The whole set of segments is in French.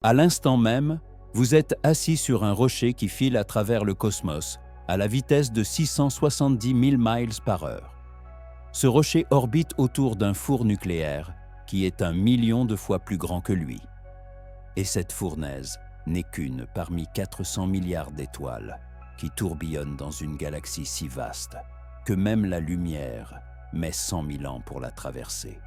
À l'instant même, vous êtes assis sur un rocher qui file à travers le cosmos à la vitesse de 670 000 miles par heure. Ce rocher orbite autour d'un four nucléaire qui est 1 million de fois plus grand que lui. Et cette fournaise n'est qu'une parmi 400 milliards d'étoiles qui tourbillonnent dans une galaxie si vaste que même la lumière met 100 000 ans pour la traverser.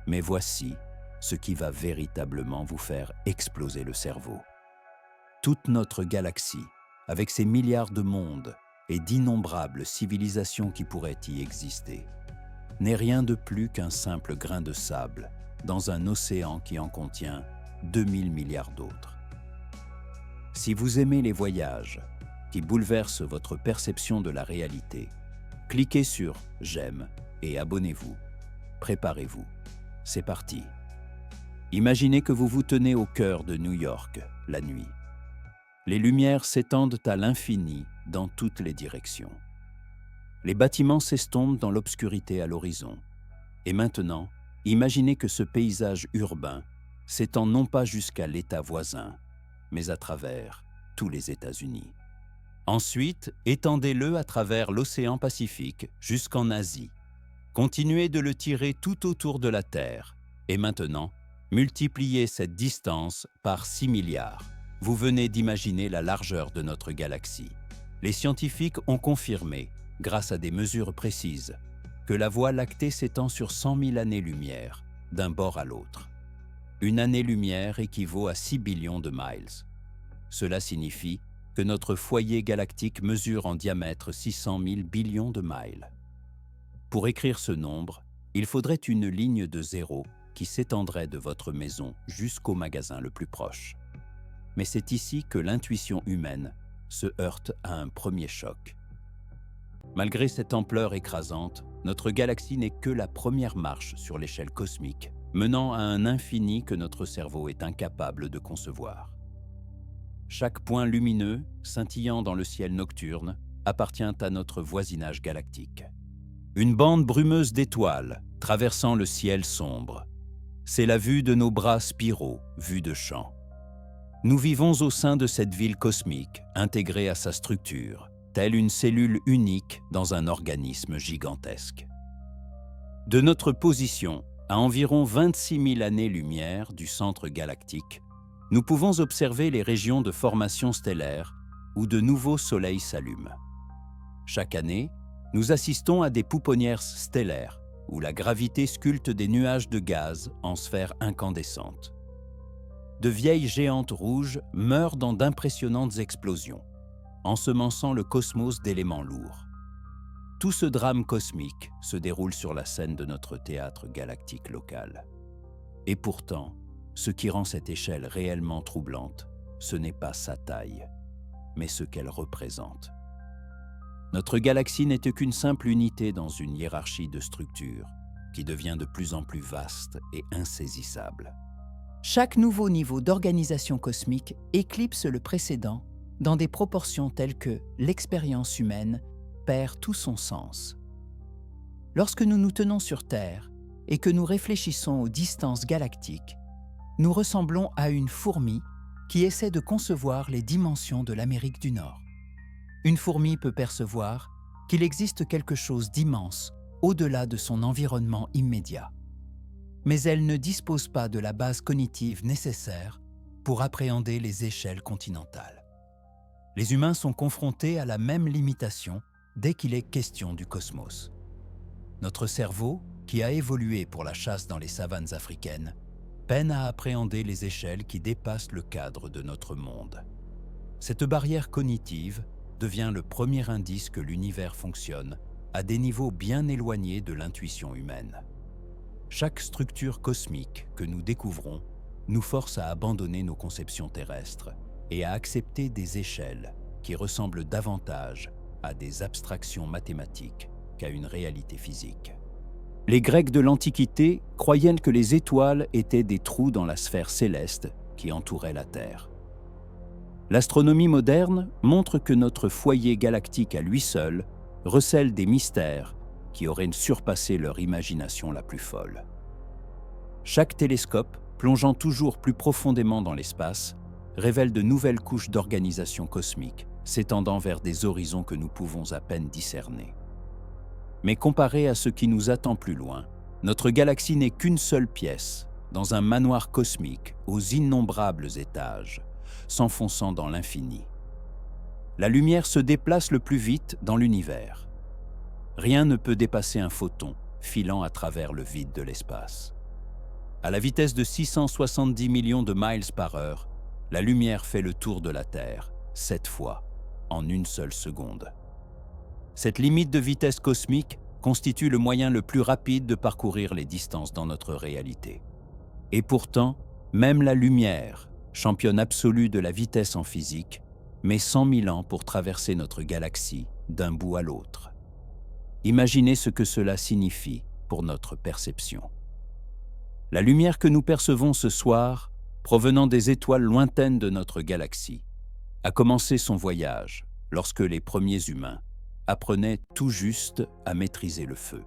Mais voici ce qui va véritablement vous faire exploser le cerveau. Toute notre galaxie, avec ses milliards de mondes et d'innombrables civilisations qui pourraient y exister, n'est rien de plus qu'un simple grain de sable dans un océan qui en contient 2000 milliards d'autres. Si vous aimez les voyages qui bouleversent votre perception de la réalité, cliquez sur « J'aime » et abonnez-vous. Préparez-vous. C'est parti. Imaginez que vous vous tenez au cœur de New York, la nuit. Les lumières s'étendent à l'infini dans toutes les directions. Les bâtiments s'estompent dans l'obscurité à l'horizon. Et maintenant, imaginez que ce paysage urbain s'étend non pas jusqu'à l'État voisin, mais à travers tous les États-Unis. Ensuite, étendez-le à travers l'océan Pacifique jusqu'en Asie. Continuez de le tirer tout autour de la Terre. Et maintenant, multipliez cette distance par 6 milliards. Vous venez d'imaginer la largeur de notre galaxie. Les scientifiques ont confirmé, grâce à des mesures précises, que la Voie lactée s'étend sur 100 000 années-lumière, d'un bord à l'autre. Une année-lumière équivaut à 6 billions de miles. Cela signifie que notre foyer galactique mesure en diamètre 600 000 billions de miles. Pour écrire ce nombre, il faudrait une ligne de zéro qui s'étendrait de votre maison jusqu'au magasin le plus proche. Mais c'est ici que l'intuition humaine se heurte à un premier choc. Malgré cette ampleur écrasante, notre galaxie n'est que la première marche sur l'échelle cosmique, menant à un infini que notre cerveau est incapable de concevoir. Chaque point lumineux, scintillant dans le ciel nocturne, appartient à notre voisinage galactique. Une bande brumeuse d'étoiles traversant le ciel sombre. C'est la vue de nos bras spiraux, vus de champ. Nous vivons au sein de cette ville cosmique, intégrée à sa structure, telle une cellule unique dans un organisme gigantesque. De notre position, à environ 26 000 années-lumière du centre galactique, nous pouvons observer les régions de formation stellaire où de nouveaux soleils s'allument. Chaque année, nous assistons à des pouponnières stellaires où la gravité sculpte des nuages de gaz en sphères incandescentes. De vieilles géantes rouges meurent dans d'impressionnantes explosions, ensemençant le cosmos d'éléments lourds. Tout ce drame cosmique se déroule sur la scène de notre théâtre galactique local. Et pourtant, ce qui rend cette échelle réellement troublante, ce n'est pas sa taille, mais ce qu'elle représente. Notre galaxie n'était qu'une simple unité dans une hiérarchie de structures qui devient de plus en plus vaste et insaisissable. Chaque nouveau niveau d'organisation cosmique éclipse le précédent dans des proportions telles que l'expérience humaine perd tout son sens. Lorsque nous nous tenons sur Terre et que nous réfléchissons aux distances galactiques, nous ressemblons à une fourmi qui essaie de concevoir les dimensions de l'Amérique du Nord. Une fourmi peut percevoir qu'il existe quelque chose d'immense au-delà de son environnement immédiat. Mais elle ne dispose pas de la base cognitive nécessaire pour appréhender les échelles continentales. Les humains sont confrontés à la même limitation dès qu'il est question du cosmos. Notre cerveau, qui a évolué pour la chasse dans les savanes africaines, peine à appréhender les échelles qui dépassent le cadre de notre monde. Cette barrière cognitive devient le premier indice que l'univers fonctionne à des niveaux bien éloignés de l'intuition humaine. Chaque structure cosmique que nous découvrons nous force à abandonner nos conceptions terrestres et à accepter des échelles qui ressemblent davantage à des abstractions mathématiques qu'à une réalité physique. Les Grecs de l'Antiquité croyaient que les étoiles étaient des trous dans la sphère céleste qui entourait la Terre. L'astronomie moderne montre que notre foyer galactique à lui seul recèle des mystères qui auraient surpassé leur imagination la plus folle. Chaque télescope plongeant toujours plus profondément dans l'espace, révèlent de nouvelles couches d'organisation cosmique, s'étendant vers des horizons que nous pouvons à peine discerner. Mais comparé à ce qui nous attend plus loin, notre galaxie n'est qu'une seule pièce, dans un manoir cosmique aux innombrables étages, s'enfonçant dans l'infini. La lumière se déplace le plus vite dans l'univers. Rien ne peut dépasser un photon filant à travers le vide de l'espace. À la vitesse de 670 millions de miles par heure, la lumière fait le tour de la Terre, 7 fois, en une seule seconde. Cette limite de vitesse cosmique constitue le moyen le plus rapide de parcourir les distances dans notre réalité. Et pourtant, même la lumière, championne absolue de la vitesse en physique, met 100 000 ans pour traverser notre galaxie d'un bout à l'autre. Imaginez ce que cela signifie pour notre perception. La lumière que nous percevons ce soir, provenant des étoiles lointaines de notre galaxie, a commencé son voyage lorsque les premiers humains apprenaient tout juste à maîtriser le feu.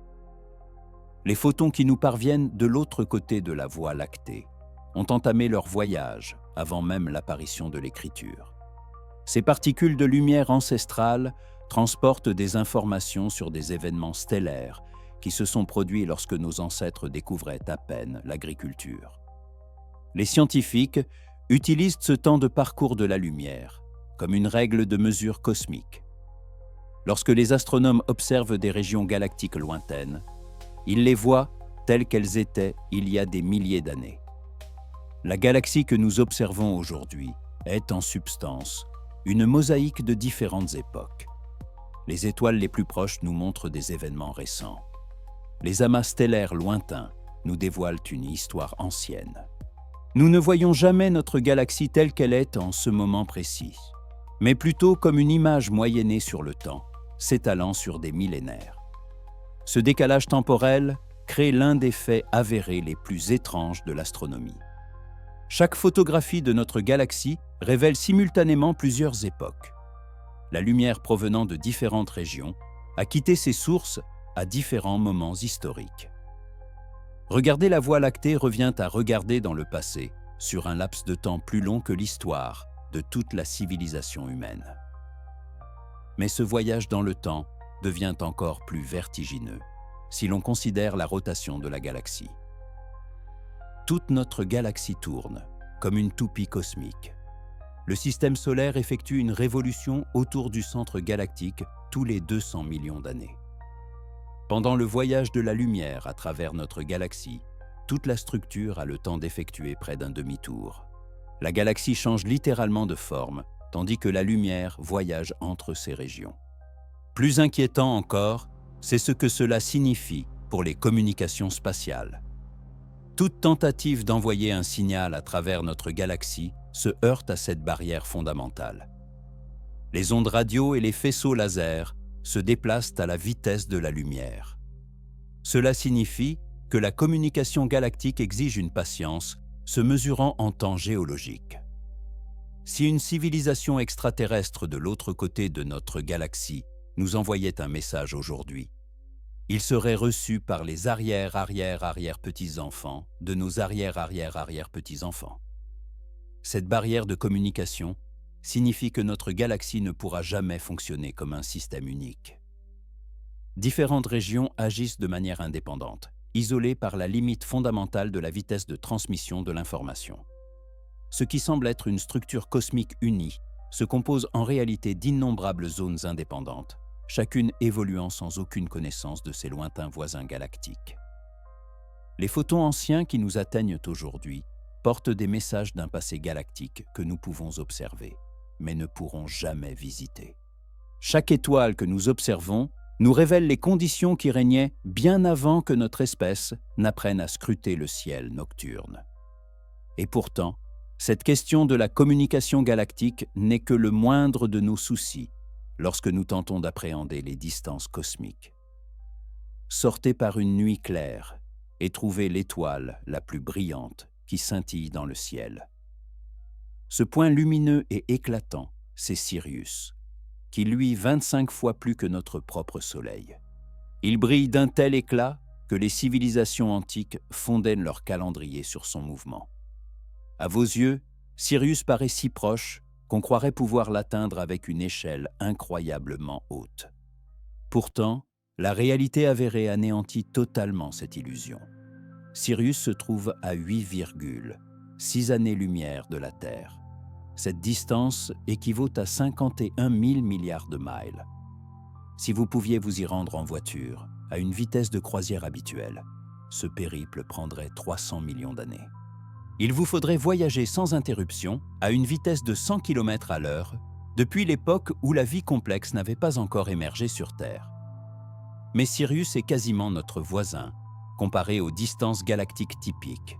Les photons qui nous parviennent de l'autre côté de la Voie lactée ont entamé leur voyage avant même l'apparition de l'écriture. Ces particules de lumière ancestrales transportent des informations sur des événements stellaires qui se sont produits lorsque nos ancêtres découvraient à peine l'agriculture. Les scientifiques utilisent ce temps de parcours de la lumière comme une règle de mesure cosmique. Lorsque les astronomes observent des régions galactiques lointaines, ils les voient telles qu'elles étaient il y a des milliers d'années. La galaxie que nous observons aujourd'hui est en substance une mosaïque de différentes époques. Les étoiles les plus proches nous montrent des événements récents. Les amas stellaires lointains nous dévoilent une histoire ancienne. Nous ne voyons jamais notre galaxie telle qu'elle est en ce moment précis, mais plutôt comme une image moyennée sur le temps, s'étalant sur des millénaires. Ce décalage temporel crée l'un des faits avérés les plus étranges de l'astronomie. Chaque photographie de notre galaxie révèle simultanément plusieurs époques. La lumière provenant de différentes régions a quitté ses sources à différents moments historiques. Regarder la Voie lactée revient à regarder dans le passé, sur un laps de temps plus long que l'histoire de toute la civilisation humaine. Mais ce voyage dans le temps devient encore plus vertigineux si l'on considère la rotation de la galaxie. Toute notre galaxie tourne comme une toupie cosmique. Le système solaire effectue une révolution autour du centre galactique tous les 200 millions d'années. Pendant le voyage de la lumière à travers notre galaxie, toute la structure a le temps d'effectuer près d'un demi-tour. La galaxie change littéralement de forme, tandis que la lumière voyage entre ces régions. Plus inquiétant encore, c'est ce que cela signifie pour les communications spatiales. Toute tentative d'envoyer un signal à travers notre galaxie se heurte à cette barrière fondamentale. Les ondes radio et les faisceaux laser se déplacent à la vitesse de la lumière. Cela signifie que la communication galactique exige une patience se mesurant en temps géologique. Si une civilisation extraterrestre de l'autre côté de notre galaxie nous envoyait un message aujourd'hui, il serait reçu par les arrière-arrière-arrière-petits-enfants de nos arrière-arrière-arrière-petits-enfants. Cette barrière de communication signifie que notre galaxie ne pourra jamais fonctionner comme un système unique. Différentes régions agissent de manière indépendante, isolées par la limite fondamentale de la vitesse de transmission de l'information. Ce qui semble être une structure cosmique unie se compose en réalité d'innombrables zones indépendantes, chacune évoluant sans aucune connaissance de ses lointains voisins galactiques. Les photons anciens qui nous atteignent aujourd'hui portent des messages d'un passé galactique que nous pouvons observer, mais ne pourrons jamais visiter. Chaque étoile que nous observons nous révèle les conditions qui régnaient bien avant que notre espèce n'apprenne à scruter le ciel nocturne. Et pourtant, cette question de la communication galactique n'est que le moindre de nos soucis lorsque nous tentons d'appréhender les distances cosmiques. Sortez par une nuit claire et trouvez l'étoile la plus brillante qui scintille dans le ciel. Ce point lumineux et éclatant, c'est Sirius, qui luit 25 fois plus que notre propre Soleil. Il brille d'un tel éclat que les civilisations antiques fondaient leur calendrier sur son mouvement. À vos yeux, Sirius paraît si proche qu'on croirait pouvoir l'atteindre avec une échelle incroyablement haute. Pourtant, la réalité avérée anéantit totalement cette illusion. Sirius se trouve à 8,6 années-lumière de la Terre. Cette distance équivaut à 51 000 milliards de miles. Si vous pouviez vous y rendre en voiture, à une vitesse de croisière habituelle, ce périple prendrait 300 millions d'années. Il vous faudrait voyager sans interruption, à une vitesse de 100 km à l'heure, depuis l'époque où la vie complexe n'avait pas encore émergé sur Terre. Mais Sirius est quasiment notre voisin, comparé aux distances galactiques typiques.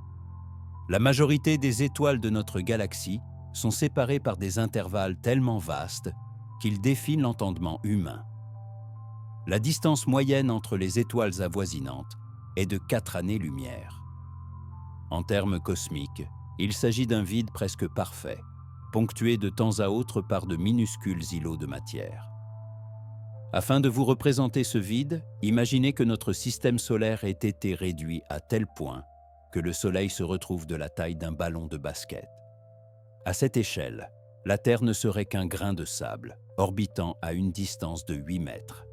La majorité des étoiles de notre galaxie sont séparées par des intervalles tellement vastes qu'ils défient l'entendement humain. La distance moyenne entre les étoiles avoisinantes est de 4 années-lumière. En termes cosmiques, il s'agit d'un vide presque parfait, ponctué de temps à autre par de minuscules îlots de matière. Afin de vous représenter ce vide, imaginez que notre système solaire ait été réduit à tel point que le Soleil se retrouve de la taille d'un ballon de basket. À cette échelle, la Terre ne serait qu'un grain de sable, orbitant à une distance de 8 mètres.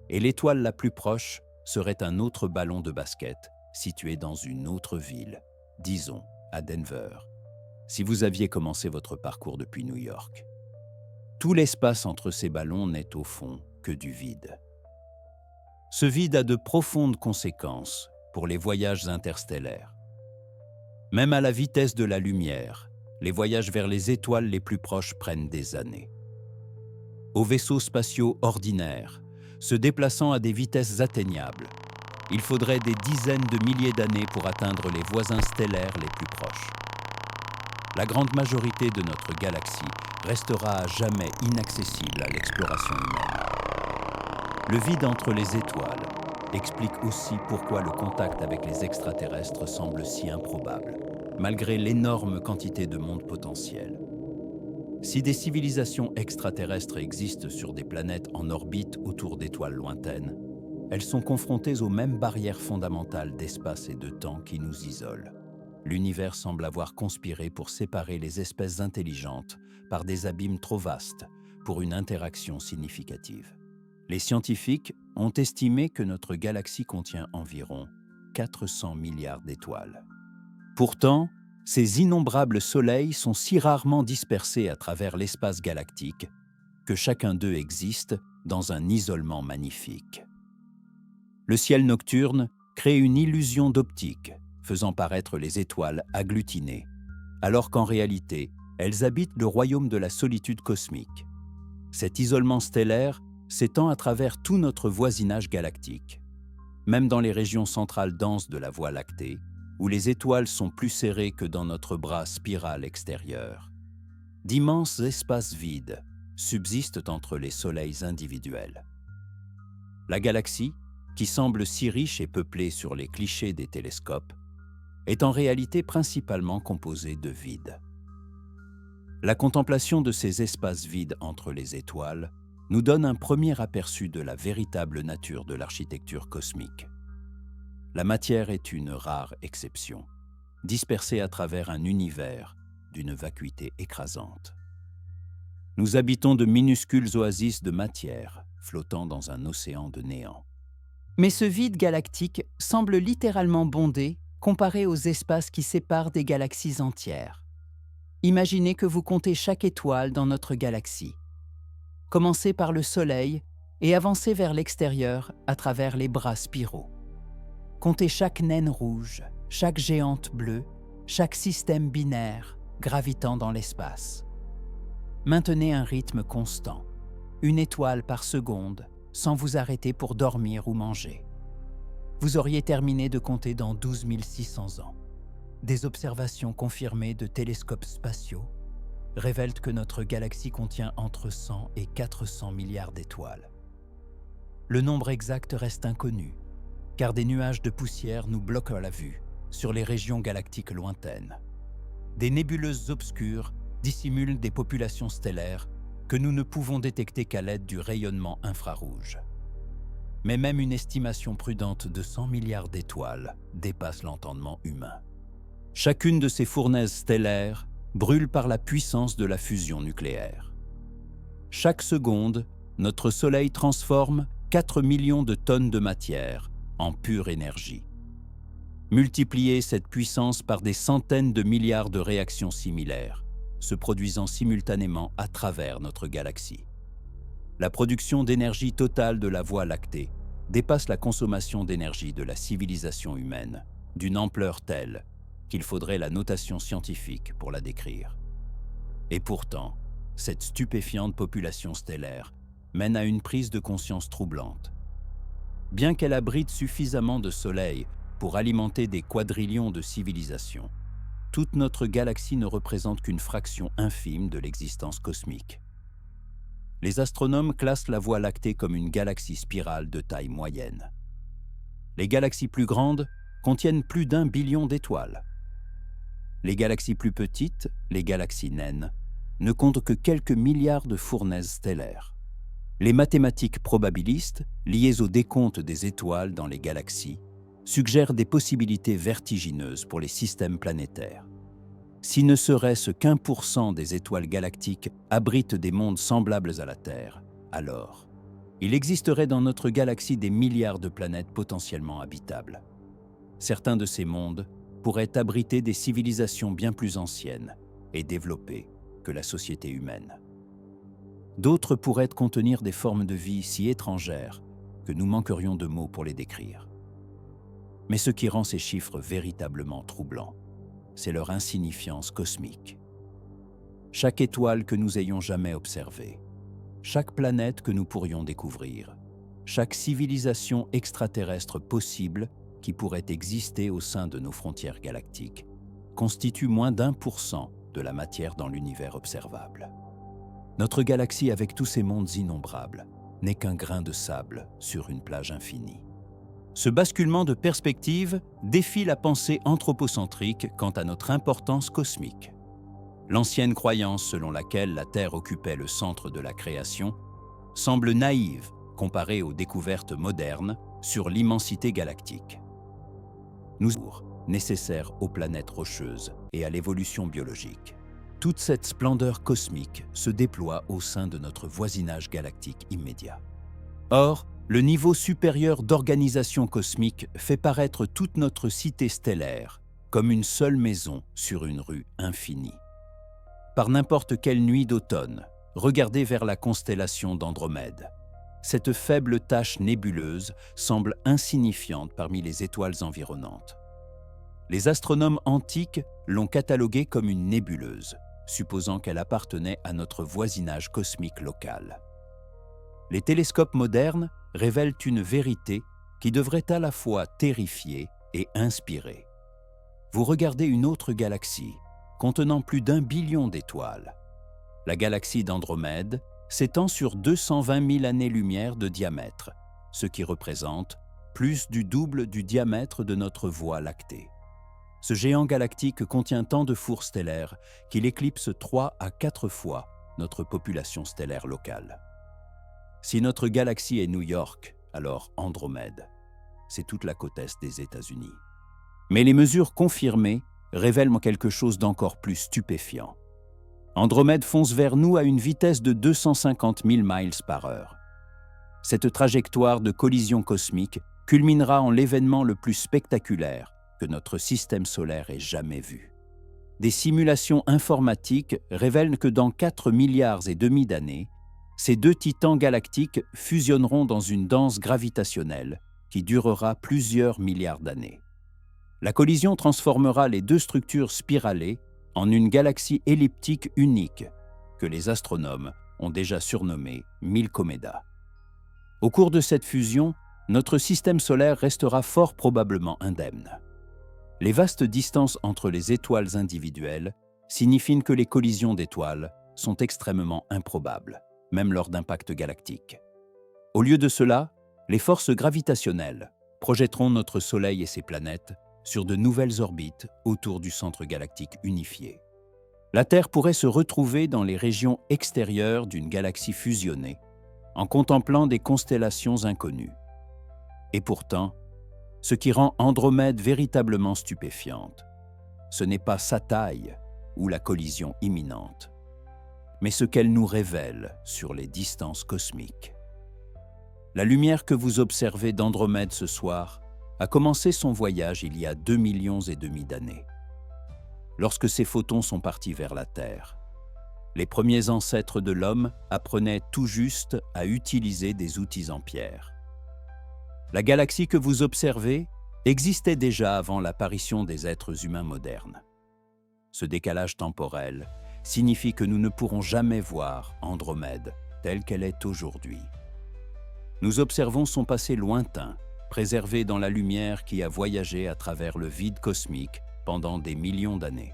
Et l'étoile la plus proche serait un autre ballon de basket, situé dans une autre ville, disons à Denver, si vous aviez commencé votre parcours depuis New York. Tout l'espace entre ces ballons n'est au fond que du vide. Ce vide a de profondes conséquences pour les voyages interstellaires. Même à la vitesse de la lumière, les voyages vers les étoiles les plus proches prennent des années. Aux vaisseaux spatiaux ordinaires, se déplaçant à des vitesses atteignables, il faudrait des dizaines de milliers d'années pour atteindre les voisins stellaires les plus proches. La grande majorité de notre galaxie restera à jamais inaccessible à l'exploration humaine. Le vide entre les étoiles explique aussi pourquoi le contact avec les extraterrestres semble si improbable, malgré l'énorme quantité de mondes potentiels. Si des civilisations extraterrestres existent sur des planètes en orbite autour d'étoiles lointaines, elles sont confrontées aux mêmes barrières fondamentales d'espace et de temps qui nous isolent. L'univers semble avoir conspiré pour séparer les espèces intelligentes par des abîmes trop vastes pour une interaction significative. Les scientifiques ont estimé que notre galaxie contient environ 400 milliards d'étoiles. Pourtant, ces innombrables soleils sont si rarement dispersés à travers l'espace galactique que chacun d'eux existe dans un isolement magnifique. Le ciel nocturne crée une illusion d'optique, faisant paraître les étoiles agglutinées, alors qu'en réalité, elles habitent le royaume de la solitude cosmique. Cet isolement stellaire s'étend à travers tout notre voisinage galactique. Même dans les régions centrales denses de la Voie lactée, où les étoiles sont plus serrées que dans notre bras spirale extérieur, d'immenses espaces vides subsistent entre les soleils individuels. La galaxie, qui semble si riche et peuplée sur les clichés des télescopes, est en réalité principalement composée de vide. La contemplation de ces espaces vides entre les étoiles nous donne un premier aperçu de la véritable nature de l'architecture cosmique. La matière est une rare exception, dispersée à travers un univers d'une vacuité écrasante. Nous habitons de minuscules oasis de matière flottant dans un océan de néant. Mais ce vide galactique semble littéralement bondé comparé aux espaces qui séparent des galaxies entières. Imaginez que vous comptez chaque étoile dans notre galaxie. Commencez par le Soleil et avancez vers l'extérieur à travers les bras spiraux. Comptez chaque naine rouge, chaque géante bleue, chaque système binaire gravitant dans l'espace. Maintenez un rythme constant, une étoile par seconde, sans vous arrêter pour dormir ou manger. Vous auriez terminé de compter dans 12 600 ans. Des observations confirmées de télescopes spatiaux révèlent que notre galaxie contient entre 100 et 400 milliards d'étoiles. Le nombre exact reste inconnu, car des nuages de poussière nous bloquent la vue sur les régions galactiques lointaines. Des nébuleuses obscures dissimulent des populations stellaires que nous ne pouvons détecter qu'à l'aide du rayonnement infrarouge. Mais même une estimation prudente de 100 milliards d'étoiles dépasse l'entendement humain. Chacune de ces fournaises stellaires brûle par la puissance de la fusion nucléaire. Chaque seconde, notre Soleil transforme 4 millions de tonnes de matière en pure énergie. Multipliez cette puissance par des centaines de milliards de réactions similaires, se produisant simultanément à travers notre galaxie. La production d'énergie totale de la Voie lactée dépasse la consommation d'énergie de la civilisation humaine, d'une ampleur telle qu'il faudrait la notation scientifique pour la décrire. Et pourtant, cette stupéfiante population stellaire mène à une prise de conscience troublante. Bien qu'elle abrite suffisamment de soleil pour alimenter des quadrillions de civilisations, toute notre galaxie ne représente qu'une fraction infime de l'existence cosmique. Les astronomes classent la Voie lactée comme une galaxie spirale de taille moyenne. Les galaxies plus grandes contiennent plus d'1 billion d'étoiles. Les galaxies plus petites, les galaxies naines, ne comptent que quelques milliards de fournaises stellaires. Les mathématiques probabilistes, liées au décompte des étoiles dans les galaxies, suggèrent des possibilités vertigineuses pour les systèmes planétaires. Si ne serait-ce qu'1% des étoiles galactiques abritent des mondes semblables à la Terre, alors il existerait dans notre galaxie des milliards de planètes potentiellement habitables. Certains de ces mondes pourraient abriter des civilisations bien plus anciennes et développées que la société humaine. D'autres pourraient contenir des formes de vie si étrangères que nous manquerions de mots pour les décrire. Mais ce qui rend ces chiffres véritablement troublants, c'est leur insignifiance cosmique. Chaque étoile que nous ayons jamais observée, chaque planète que nous pourrions découvrir, chaque civilisation extraterrestre possible qui pourrait exister au sein de nos frontières galactiques, constitue moins d'1% de la matière dans l'univers observable. Notre galaxie, avec tous ces mondes innombrables, n'est qu'un grain de sable sur une plage infinie. Ce basculement de perspective défie la pensée anthropocentrique quant à notre importance cosmique. L'ancienne croyance selon laquelle la Terre occupait le centre de la création semble naïve comparée aux découvertes modernes sur l'immensité galactique. Nous sommes nécessaires aux planètes rocheuses et à l'évolution biologique. Toute cette splendeur cosmique se déploie au sein de notre voisinage galactique immédiat. Or, le niveau supérieur d'organisation cosmique fait paraître toute notre cité stellaire comme une seule maison sur une rue infinie. Par n'importe quelle nuit d'automne, regardez vers la constellation d'Andromède. Cette faible tache nébuleuse semble insignifiante parmi les étoiles environnantes. Les astronomes antiques l'ont cataloguée comme une nébuleuse, supposant qu'elle appartenait à notre voisinage cosmique local. Les télescopes modernes révèlent une vérité qui devrait à la fois terrifier et inspirer. Vous regardez une autre galaxie, contenant plus d'1 billion d'étoiles. La galaxie d'Andromède s'étend sur 220 000 années-lumière de diamètre, ce qui représente plus du double du diamètre de notre Voie lactée. Ce géant galactique contient tant de fours stellaires qu'il éclipse 3 à 4 fois notre population stellaire locale. Si notre galaxie est New York, alors Andromède, c'est toute la côte est des États-Unis. Mais les mesures confirmées révèlent quelque chose d'encore plus stupéfiant. Andromède fonce vers nous à une vitesse de 250 000 miles par heure. Cette trajectoire de collision cosmique culminera en l'événement le plus spectaculaire que notre système solaire ait jamais vu. Des simulations informatiques révèlent que dans 4 milliards et demi d'années, ces deux titans galactiques fusionneront dans une danse gravitationnelle qui durera plusieurs milliards d'années. La collision transformera les deux structures spiralées en une galaxie elliptique unique que les astronomes ont déjà surnommée Milkomeda. Au cours de cette fusion, notre système solaire restera fort probablement indemne. Les vastes distances entre les étoiles individuelles signifient que les collisions d'étoiles sont extrêmement improbables, même lors d'impacts galactiques. Au lieu de cela, les forces gravitationnelles projetteront notre Soleil et ses planètes sur de nouvelles orbites autour du centre galactique unifié. La Terre pourrait se retrouver dans les régions extérieures d'une galaxie fusionnée, en contemplant des constellations inconnues. Et pourtant, ce qui rend Andromède véritablement stupéfiante, ce n'est pas sa taille ou la collision imminente, mais ce qu'elle nous révèle sur les distances cosmiques. La lumière que vous observez d'Andromède ce soir a commencé son voyage il y a 2,5 millions d'années. Lorsque ces photons sont partis vers la Terre, les premiers ancêtres de l'homme apprenaient tout juste à utiliser des outils en pierre. La galaxie que vous observez existait déjà avant l'apparition des êtres humains modernes. Ce décalage temporel signifie que nous ne pourrons jamais voir Andromède telle qu'elle est aujourd'hui. Nous observons son passé lointain, préservé dans la lumière qui a voyagé à travers le vide cosmique pendant des millions d'années.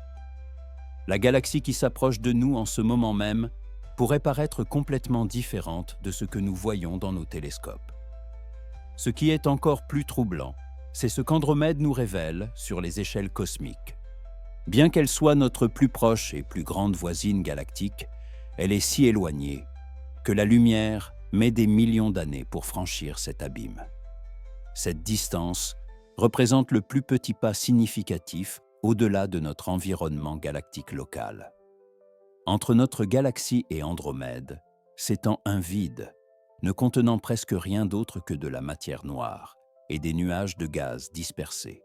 La galaxie qui s'approche de nous en ce moment même pourrait paraître complètement différente de ce que nous voyons dans nos télescopes. Ce qui est encore plus troublant, c'est ce qu'Andromède nous révèle sur les échelles cosmiques. Bien qu'elle soit notre plus proche et plus grande voisine galactique, elle est si éloignée que la lumière met des millions d'années pour franchir cet abîme. Cette distance représente le plus petit pas significatif au-delà de notre environnement galactique local. Entre notre galaxie et Andromède s'étend un vide, ne contenant presque rien d'autre que de la matière noire et des nuages de gaz dispersés.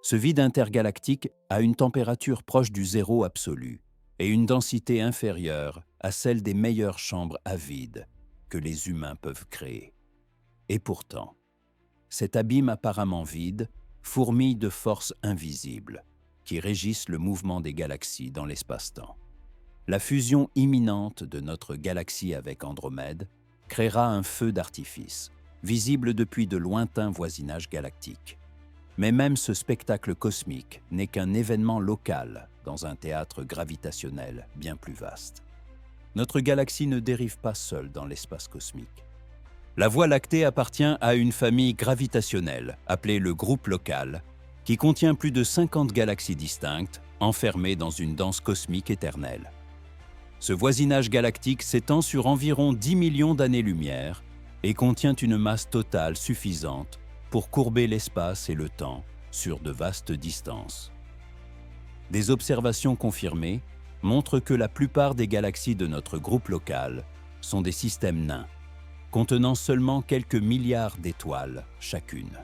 Ce vide intergalactique a une température proche du zéro absolu et une densité inférieure à celle des meilleures chambres à vide que les humains peuvent créer. Et pourtant, cet abîme apparemment vide fourmille de forces invisibles qui régissent le mouvement des galaxies dans l'espace-temps. La fusion imminente de notre galaxie avec Andromède créera un feu d'artifice, visible depuis de lointains voisinages galactiques. Mais même ce spectacle cosmique n'est qu'un événement local dans un théâtre gravitationnel bien plus vaste. Notre galaxie ne dérive pas seule dans l'espace cosmique. La Voie lactée appartient à une famille gravitationnelle appelée le groupe local, qui contient plus de 50 galaxies distinctes, enfermées dans une danse cosmique éternelle. Ce voisinage galactique s'étend sur environ 10 millions d'années-lumière et contient une masse totale suffisante pour courber l'espace et le temps sur de vastes distances. Des observations confirmées montrent que la plupart des galaxies de notre groupe local sont des systèmes nains, contenant seulement quelques milliards d'étoiles chacune.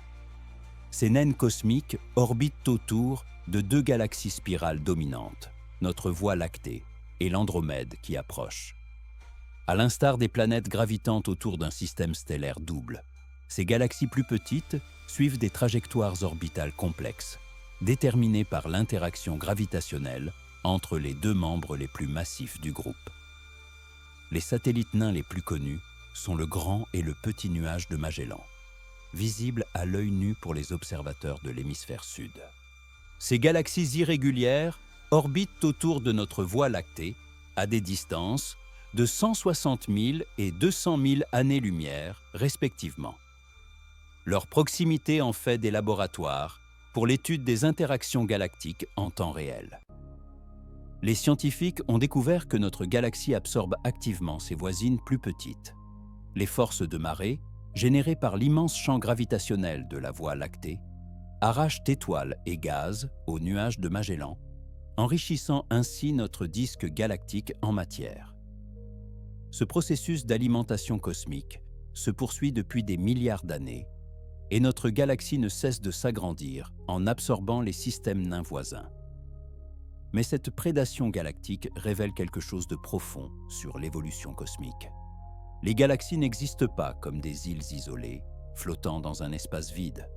Ces naines cosmiques orbitent autour de 2 galaxies spirales dominantes, notre Voie lactée et l'Andromède qui approche. À l'instar des planètes gravitantes autour d'un système stellaire double, ces galaxies plus petites suivent des trajectoires orbitales complexes, déterminées par l'interaction gravitationnelle entre les 2 membres les plus massifs du groupe. Les satellites nains les plus connus sont le Grand et le Petit nuage de Magellan, visibles à l'œil nu pour les observateurs de l'hémisphère sud. Ces galaxies irrégulières orbitent autour de notre Voie lactée à des distances de 160 000 et 200 000 années-lumière respectivement. Leur proximité en fait des laboratoires pour l'étude des interactions galactiques en temps réel. Les scientifiques ont découvert que notre galaxie absorbe activement ses voisines plus petites. Les forces de marée, générées par l'immense champ gravitationnel de la Voie lactée, arrachent étoiles et gaz au nuage de Magellan, enrichissant ainsi notre disque galactique en matière. Ce processus d'alimentation cosmique se poursuit depuis des milliards d'années et notre galaxie ne cesse de s'agrandir en absorbant les systèmes nains voisins. Mais cette prédation galactique révèle quelque chose de profond sur l'évolution cosmique. Les galaxies n'existent pas comme des îles isolées, flottant dans un espace vide.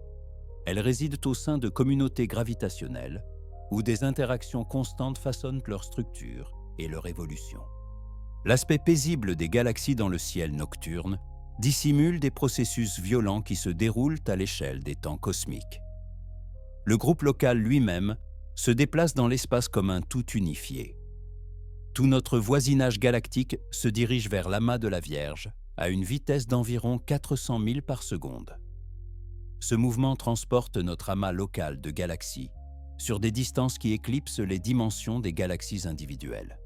Elles résident au sein de communautés gravitationnelles où des interactions constantes façonnent leur structure et leur évolution. L'aspect paisible des galaxies dans le ciel nocturne dissimule des processus violents qui se déroulent à l'échelle des temps cosmiques. Le groupe local lui-même se déplace dans l'espace comme un tout unifié. Tout notre voisinage galactique se dirige vers l'amas de la Vierge à une vitesse d'environ 400 000 par seconde. Ce mouvement transporte notre amas local de galaxies sur des distances qui éclipsent les dimensions des galaxies individuelles.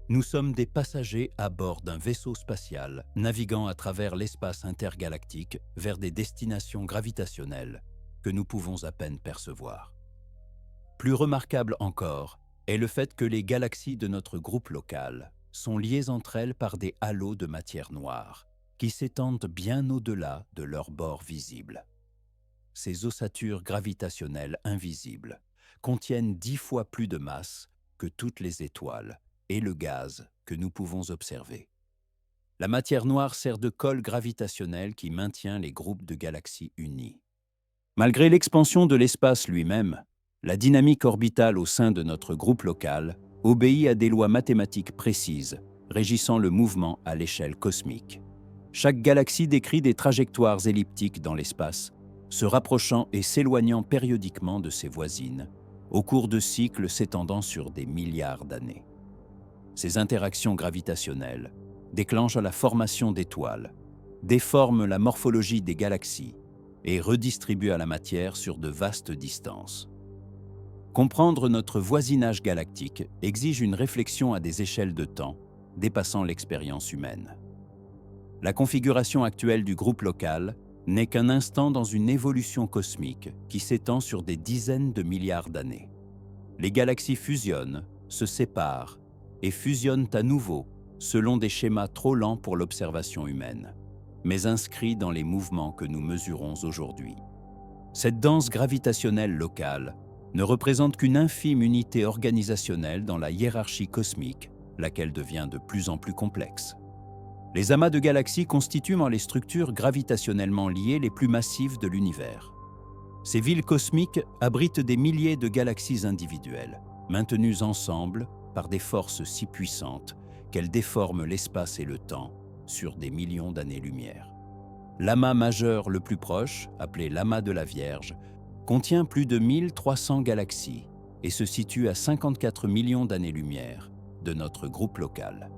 Nous sommes des passagers à bord d'un vaisseau spatial naviguant à travers l'espace intergalactique vers des destinations gravitationnelles que nous pouvons à peine percevoir. Plus remarquable encore est le fait que les galaxies de notre groupe local sont liées entre elles par des halos de matière noire qui s'étendent bien au-delà de leurs bords visibles. Ces ossatures gravitationnelles invisibles contiennent 10 fois plus de masse que toutes les étoiles et le gaz que nous pouvons observer. La matière noire sert de colle gravitationnelle qui maintient les groupes de galaxies unis. Malgré l'expansion de l'espace lui-même, la dynamique orbitale au sein de notre groupe local obéit à des lois mathématiques précises régissant le mouvement à l'échelle cosmique. Chaque galaxie décrit des trajectoires elliptiques dans l'espace, se rapprochant et s'éloignant périodiquement de ses voisines, au cours de cycles s'étendant sur des milliards d'années. Ces interactions gravitationnelles déclenchent la formation d'étoiles, déforment la morphologie des galaxies et redistribuent la matière sur de vastes distances. Comprendre notre voisinage galactique exige une réflexion à des échelles de temps dépassant l'expérience humaine. La configuration actuelle du groupe local n'est qu'un instant dans une évolution cosmique qui s'étend sur des dizaines de milliards d'années. Les galaxies fusionnent, se séparent et fusionnent à nouveau selon des schémas trop lents pour l'observation humaine, mais inscrits dans les mouvements que nous mesurons aujourd'hui. Cette danse gravitationnelle locale ne représente qu'une infime unité organisationnelle dans la hiérarchie cosmique, laquelle devient de plus en plus complexe. Les amas de galaxies constituent les structures gravitationnellement liées les plus massives de l'univers. Ces villes cosmiques abritent des milliers de galaxies individuelles, maintenues ensemble par des forces si puissantes qu'elles déforment l'espace et le temps sur des millions d'années-lumière. L'amas majeur le plus proche, appelé l'amas de la Vierge, contient plus de 1300 galaxies et se situe à 54 millions d'années-lumière de notre groupe local.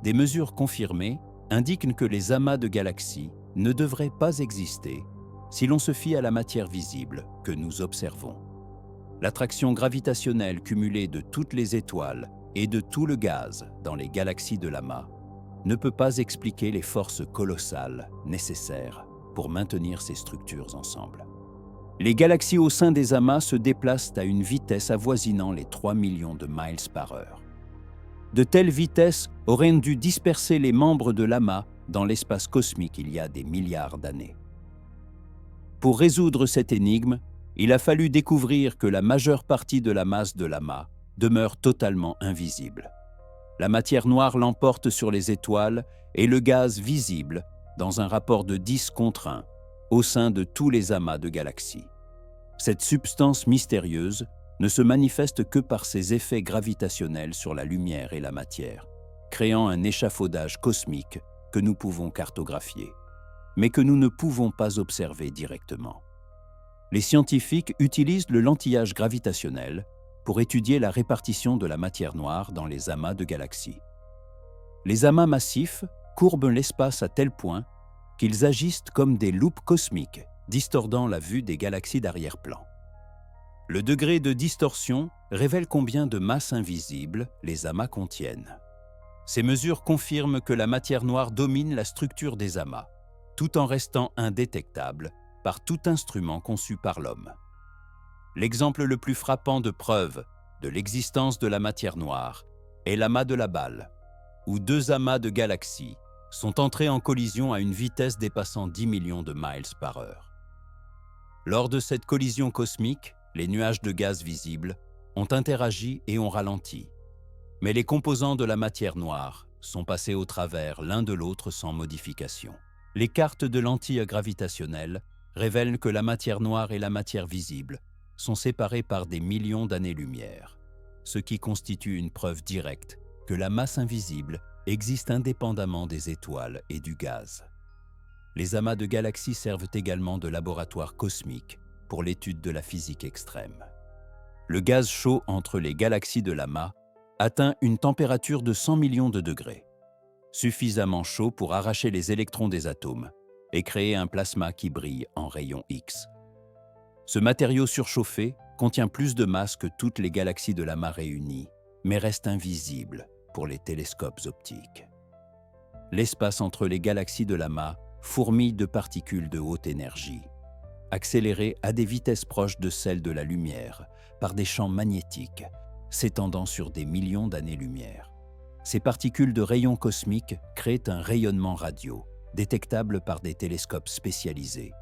Des mesures confirmées indiquent que les amas de galaxies ne devraient pas exister si l'on se fie à la matière visible que nous observons. L'attraction gravitationnelle cumulée de toutes les étoiles et de tout le gaz dans les galaxies de l'amas ne peut pas expliquer les forces colossales nécessaires pour maintenir ces structures ensemble. Les galaxies au sein des amas se déplacent à une vitesse avoisinant les 3 millions de miles par heure. De telles vitesses auraient dû disperser les membres de l'amas dans l'espace cosmique il y a des milliards d'années. Pour résoudre cette énigme, il a fallu découvrir que la majeure partie de la masse de l'amas demeure totalement invisible. La matière noire l'emporte sur les étoiles et le gaz visible dans un rapport de 10 contre 1 au sein de tous les amas de galaxies. Cette substance mystérieuse ne se manifeste que par ses effets gravitationnels sur la lumière et la matière, créant un échafaudage cosmique que nous pouvons cartographier, mais que nous ne pouvons pas observer directement. Les scientifiques utilisent le lentillage gravitationnel pour étudier la répartition de la matière noire dans les amas de galaxies. Les amas massifs courbent l'espace à tel point qu'ils agissent comme des loupes cosmiques, distordant la vue des galaxies d'arrière-plan. Le degré de distorsion révèle combien de masse invisible les amas contiennent. Ces mesures confirment que la matière noire domine la structure des amas, tout en restant indétectable par tout instrument conçu par l'homme. L'exemple le plus frappant de preuve de l'existence de la matière noire est l'amas de la Balle, où deux amas de galaxies sont entrés en collision à une vitesse dépassant 10 millions de miles par heure. Lors de cette collision cosmique, les nuages de gaz visibles ont interagi et ont ralenti, mais les composants de la matière noire sont passés au travers l'un de l'autre sans modification. Les cartes de lentilles gravitationnelles révèlent que la matière noire et la matière visible sont séparées par des millions d'années-lumière, ce qui constitue une preuve directe que la masse invisible existe indépendamment des étoiles et du gaz. Les amas de galaxies servent également de laboratoire cosmique pour l'étude de la physique extrême. Le gaz chaud entre les galaxies de l'amas atteint une température de 100 millions de degrés, suffisamment chaud pour arracher les électrons des atomes et créer un plasma qui brille en rayons X. Ce matériau surchauffé contient plus de masse que toutes les galaxies de l'amas réunies, mais reste invisible pour les télescopes optiques. L'espace entre les galaxies de l'amas fourmille de particules de haute énergie, accélérées à des vitesses proches de celles de la lumière par des champs magnétiques s'étendant sur des millions d'années-lumière. Ces particules de rayons cosmiques créent un rayonnement radio, détectable par des télescopes spécialisés,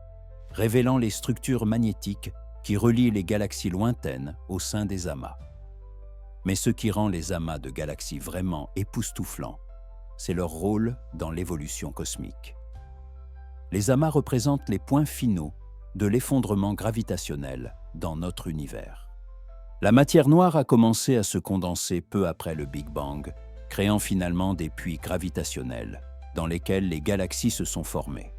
révélant les structures magnétiques qui relient les galaxies lointaines au sein des amas. Mais ce qui rend les amas de galaxies vraiment époustouflants, c'est leur rôle dans l'évolution cosmique. Les amas représentent les points finaux de l'effondrement gravitationnel dans notre univers. La matière noire a commencé à se condenser peu après le Big Bang, créant finalement des puits gravitationnels dans lesquels les galaxies se sont formées.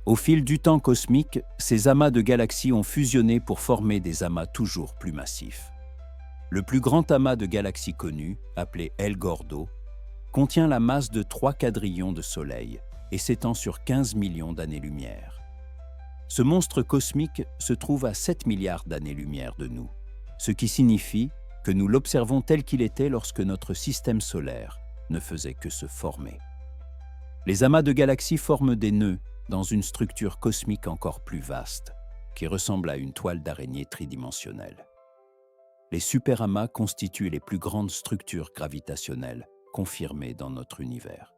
Au fil du temps cosmique, ces amas de galaxies ont fusionné pour former des amas toujours plus massifs. Le plus grand amas de galaxies connu, appelé El Gordo, contient la masse de 3 quadrillions de soleils et s'étend sur 15 millions d'années-lumière. Ce monstre cosmique se trouve à 7 milliards d'années-lumière de nous, ce qui signifie que nous l'observons tel qu'il était lorsque notre système solaire ne faisait que se former. Les amas de galaxies forment des nœuds dans une structure cosmique encore plus vaste, qui ressemble à une toile d'araignée tridimensionnelle. Les superamas constituent les plus grandes structures gravitationnelles confirmées dans notre univers.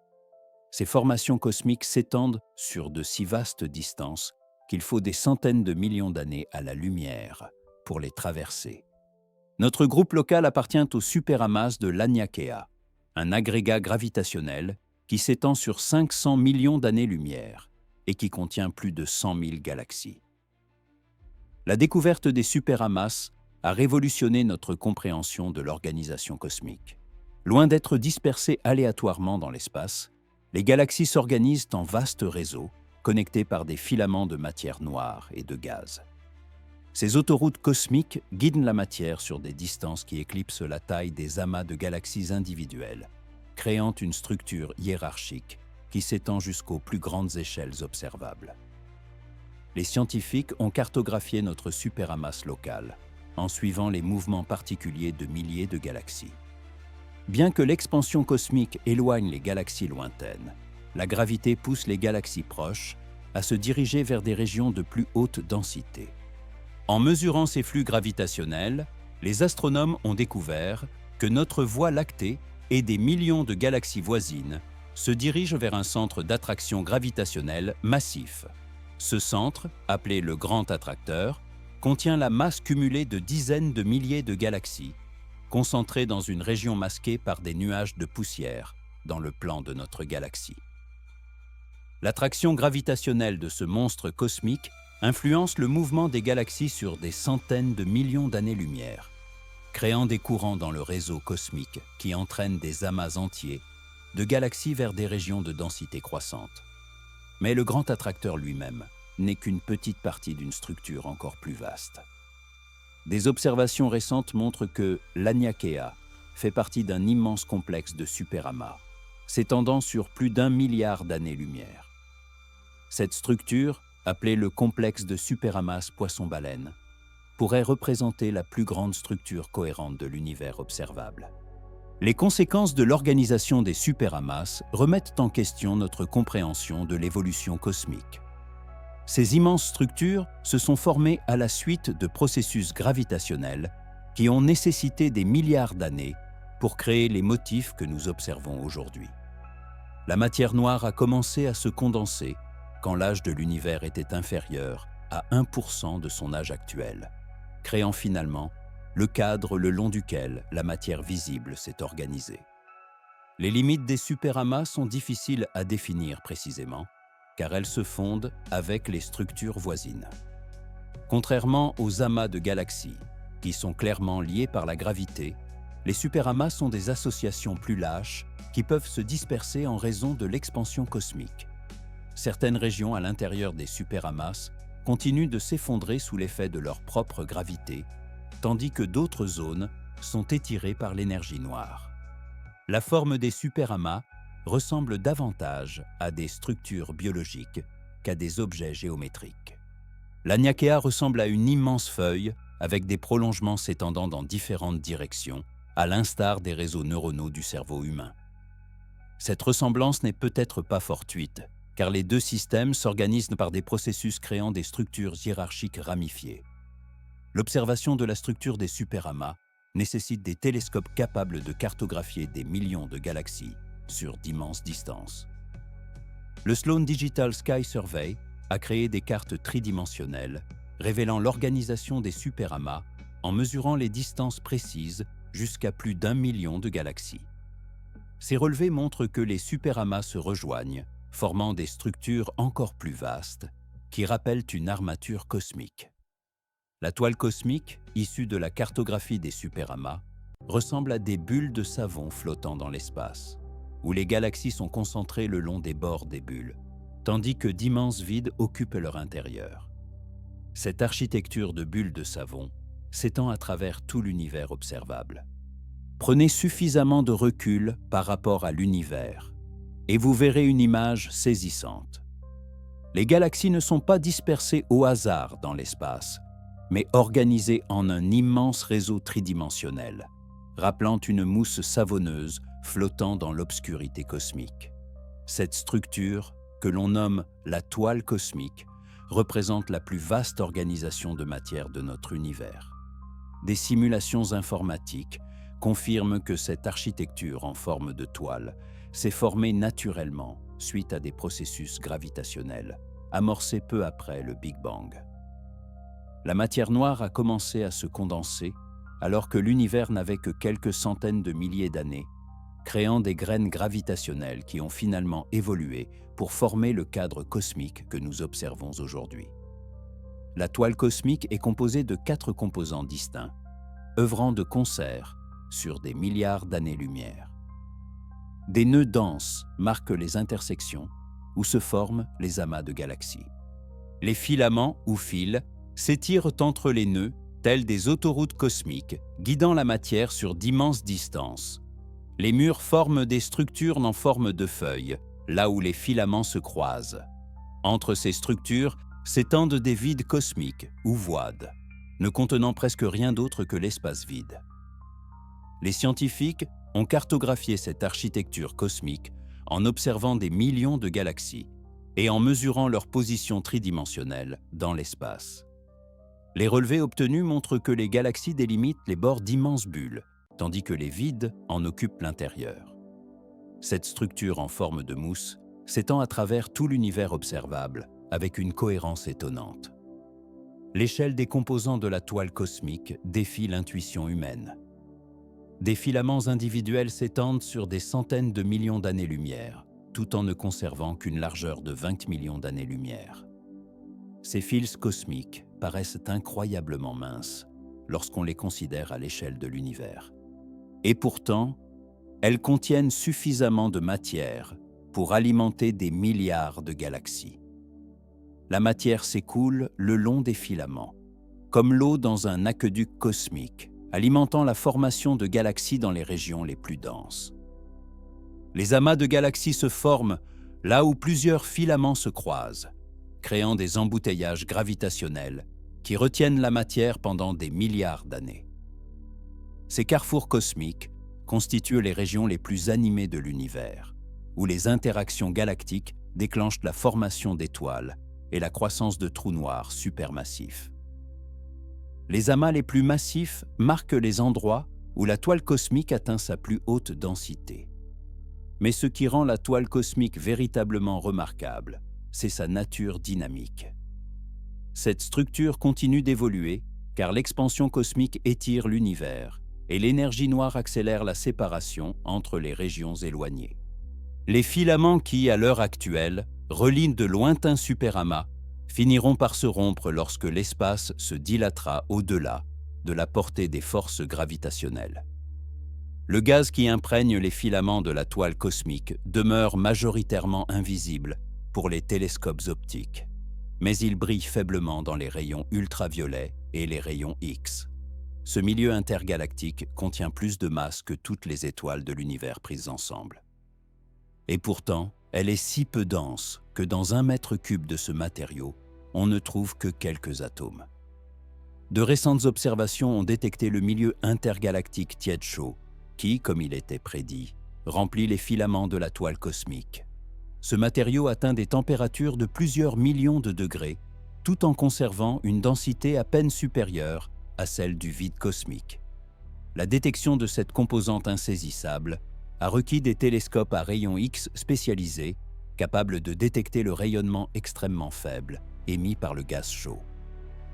Ces formations cosmiques s'étendent sur de si vastes distances qu'il faut des centaines de millions d'années à la lumière pour les traverser. Notre groupe local appartient au superamas de Laniakea, un agrégat gravitationnel qui s'étend sur 500 millions d'années-lumière et qui contient plus de 100 000 galaxies. La découverte des superamas a révolutionné notre compréhension de l'organisation cosmique. Loin d'être dispersées aléatoirement dans l'espace, les galaxies s'organisent en vastes réseaux, connectés par des filaments de matière noire et de gaz. Ces autoroutes cosmiques guident la matière sur des distances qui éclipsent la taille des amas de galaxies individuelles, créant une structure hiérarchique qui s'étend jusqu'aux plus grandes échelles observables. Les scientifiques ont cartographié notre superamas local en suivant les mouvements particuliers de milliers de galaxies. Bien que l'expansion cosmique éloigne les galaxies lointaines, la gravité pousse les galaxies proches à se diriger vers des régions de plus haute densité. En mesurant ces flux gravitationnels, les astronomes ont découvert que notre Voie lactée et des millions de galaxies voisines se dirigent vers un centre d'attraction gravitationnelle massif. Ce centre, appelé le Grand Attracteur, contient la masse cumulée de dizaines de milliers de galaxies, concentrées dans une région masquée par des nuages de poussière dans le plan de notre galaxie. L'attraction gravitationnelle de ce monstre cosmique influence le mouvement des galaxies sur des centaines de millions d'années-lumière, créant des courants dans le réseau cosmique qui entraînent des amas entiers de galaxies vers des régions de densité croissante. Mais le Grand Attracteur lui-même n'est qu'une petite partie d'une structure encore plus vaste. Des observations récentes montrent que Laniakea fait partie d'un immense complexe de superamas, s'étendant sur plus d'1 milliard d'années-lumière. Cette structure, appelée le complexe de superamas poisson-baleine, pourrait représenter la plus grande structure cohérente de l'univers observable. Les conséquences de l'organisation des superamas remettent en question notre compréhension de l'évolution cosmique. Ces immenses structures se sont formées à la suite de processus gravitationnels qui ont nécessité des milliards d'années pour créer les motifs que nous observons aujourd'hui. La matière noire a commencé à se condenser quand l'âge de l'univers était inférieur à 1% de son âge actuel, créant finalement le cadre le long duquel la matière visible s'est organisée. Les limites des superamas sont difficiles à définir précisément, car elles se fondent avec les structures voisines. Contrairement aux amas de galaxies, qui sont clairement liés par la gravité, les superamas sont des associations plus lâches qui peuvent se disperser en raison de l'expansion cosmique. Certaines régions à l'intérieur des superamas continuent de s'effondrer sous l'effet de leur propre gravité, tandis que d'autres zones sont étirées par l'énergie noire. La forme des superamas ressemble davantage à des structures biologiques qu'à des objets géométriques. Laniakea ressemble à une immense feuille avec des prolongements s'étendant dans différentes directions, à l'instar des réseaux neuronaux du cerveau humain. Cette ressemblance n'est peut-être pas fortuite, car les deux systèmes s'organisent par des processus créant des structures hiérarchiques ramifiées. L'observation de la structure des superamas nécessite des télescopes capables de cartographier des millions de galaxies sur d'immenses distances. Le Sloan Digital Sky Survey a créé des cartes tridimensionnelles révélant l'organisation des superamas en mesurant les distances précises jusqu'à plus d'1 million de galaxies. Ces relevés montrent que les superamas se rejoignent, formant des structures encore plus vastes qui rappellent une armature cosmique. La toile cosmique, issue de la cartographie des superamas, ressemble à des bulles de savon flottant dans l'espace, où les galaxies sont concentrées le long des bords des bulles, tandis que d'immenses vides occupent leur intérieur. Cette architecture de bulles de savon s'étend à travers tout l'univers observable. Prenez suffisamment de recul par rapport à l'univers et vous verrez une image saisissante. Les galaxies ne sont pas dispersées au hasard dans l'espace, mais organisées en un immense réseau tridimensionnel, rappelant une mousse savonneuse flottant dans l'obscurité cosmique. Cette structure, que l'on nomme la toile cosmique, représente la plus vaste organisation de matière de notre univers. Des simulations informatiques confirment que cette architecture en forme de toile s'est formée naturellement suite à des processus gravitationnels amorcés peu après le Big Bang. La matière noire a commencé à se condenser alors que l'univers n'avait que quelques centaines de milliers d'années, créant des graines gravitationnelles qui ont finalement évolué pour former le cadre cosmique que nous observons aujourd'hui. La toile cosmique est composée de 4 composants distincts, œuvrant de concert sur des milliards d'années-lumière. Des nœuds denses marquent les intersections où se forment les amas de galaxies. Les filaments ou fils s'étirent entre les nœuds tels des autoroutes cosmiques, guidant la matière sur d'immenses distances. Les murs forment des structures en forme de feuilles, là où les filaments se croisent. Entre ces structures s'étendent des vides cosmiques ou voides, ne contenant presque rien d'autre que l'espace vide. Les scientifiques ont cartographié cette architecture cosmique en observant des millions de galaxies et en mesurant leur position tridimensionnelle dans l'espace. Les relevés obtenus montrent que les galaxies délimitent les bords d'immenses bulles, tandis que les vides en occupent l'intérieur. Cette structure en forme de mousse s'étend à travers tout l'univers observable avec une cohérence étonnante. L'échelle des composants de la toile cosmique défie l'intuition humaine. Des filaments individuels s'étendent sur des centaines de millions d'années-lumière, tout en ne conservant qu'une largeur de 20 millions d'années-lumière. Ces fils cosmiques paraissent incroyablement minces lorsqu'on les considère à l'échelle de l'univers. Et pourtant, elles contiennent suffisamment de matière pour alimenter des milliards de galaxies. La matière s'écoule le long des filaments, comme l'eau dans un aqueduc cosmique, alimentant la formation de galaxies dans les régions les plus denses. Les amas de galaxies se forment là où plusieurs filaments se croisent, créant des embouteillages gravitationnels qui retiennent la matière pendant des milliards d'années. Ces carrefours cosmiques constituent les régions les plus animées de l'univers, où les interactions galactiques déclenchent la formation d'étoiles et la croissance de trous noirs supermassifs. Les amas les plus massifs marquent les endroits où la toile cosmique atteint sa plus haute densité. Mais ce qui rend la toile cosmique véritablement remarquable, c'est sa nature dynamique. Cette structure continue d'évoluer car l'expansion cosmique étire l'univers et l'énergie noire accélère la séparation entre les régions éloignées. Les filaments qui, à l'heure actuelle, relient de lointains superamas finiront par se rompre lorsque l'espace se dilatera au-delà de la portée des forces gravitationnelles. Le gaz qui imprègne les filaments de la toile cosmique demeure majoritairement invisible pour les télescopes optiques, mais il brille faiblement dans les rayons ultraviolets et les rayons X. Ce milieu intergalactique contient plus de masse que toutes les étoiles de l'univers prises ensemble. Et pourtant, elle est si peu dense que dans 1 mètre cube de ce matériau, on ne trouve que quelques atomes. De récentes observations ont détecté le milieu intergalactique tiède chaud, qui, comme il était prédit, remplit les filaments de la toile cosmique. Ce matériau atteint des températures de plusieurs millions de degrés, tout en conservant une densité à peine supérieure à celle du vide cosmique. La détection de cette composante insaisissable a requis des télescopes à rayons X spécialisés, capables de détecter le rayonnement extrêmement faible émis par le gaz chaud.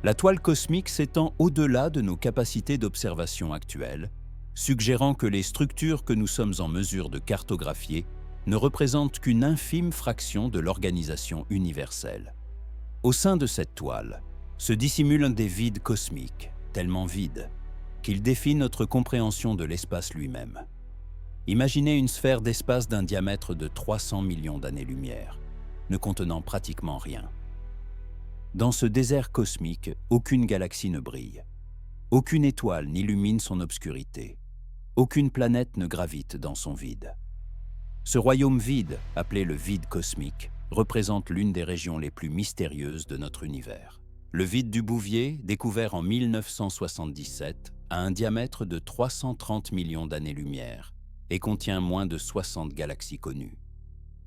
La toile cosmique s'étend au-delà de nos capacités d'observation actuelles, suggérant que les structures que nous sommes en mesure de cartographier ne représentent qu'une infime fraction de l'organisation universelle. Au sein de cette toile se dissimule un des vides cosmiques, tellement vide qu'il défie notre compréhension de l'espace lui-même. Imaginez une sphère d'espace d'un diamètre de 300 millions d'années-lumière, ne contenant pratiquement rien. Dans ce désert cosmique, aucune galaxie ne brille. Aucune étoile n'illumine son obscurité. Aucune planète ne gravite dans son vide. Ce royaume vide, appelé le vide cosmique, représente l'une des régions les plus mystérieuses de notre univers. Le vide du Bouvier, découvert en 1977, a un diamètre de 330 millions d'années-lumière et contient moins de 60 galaxies connues.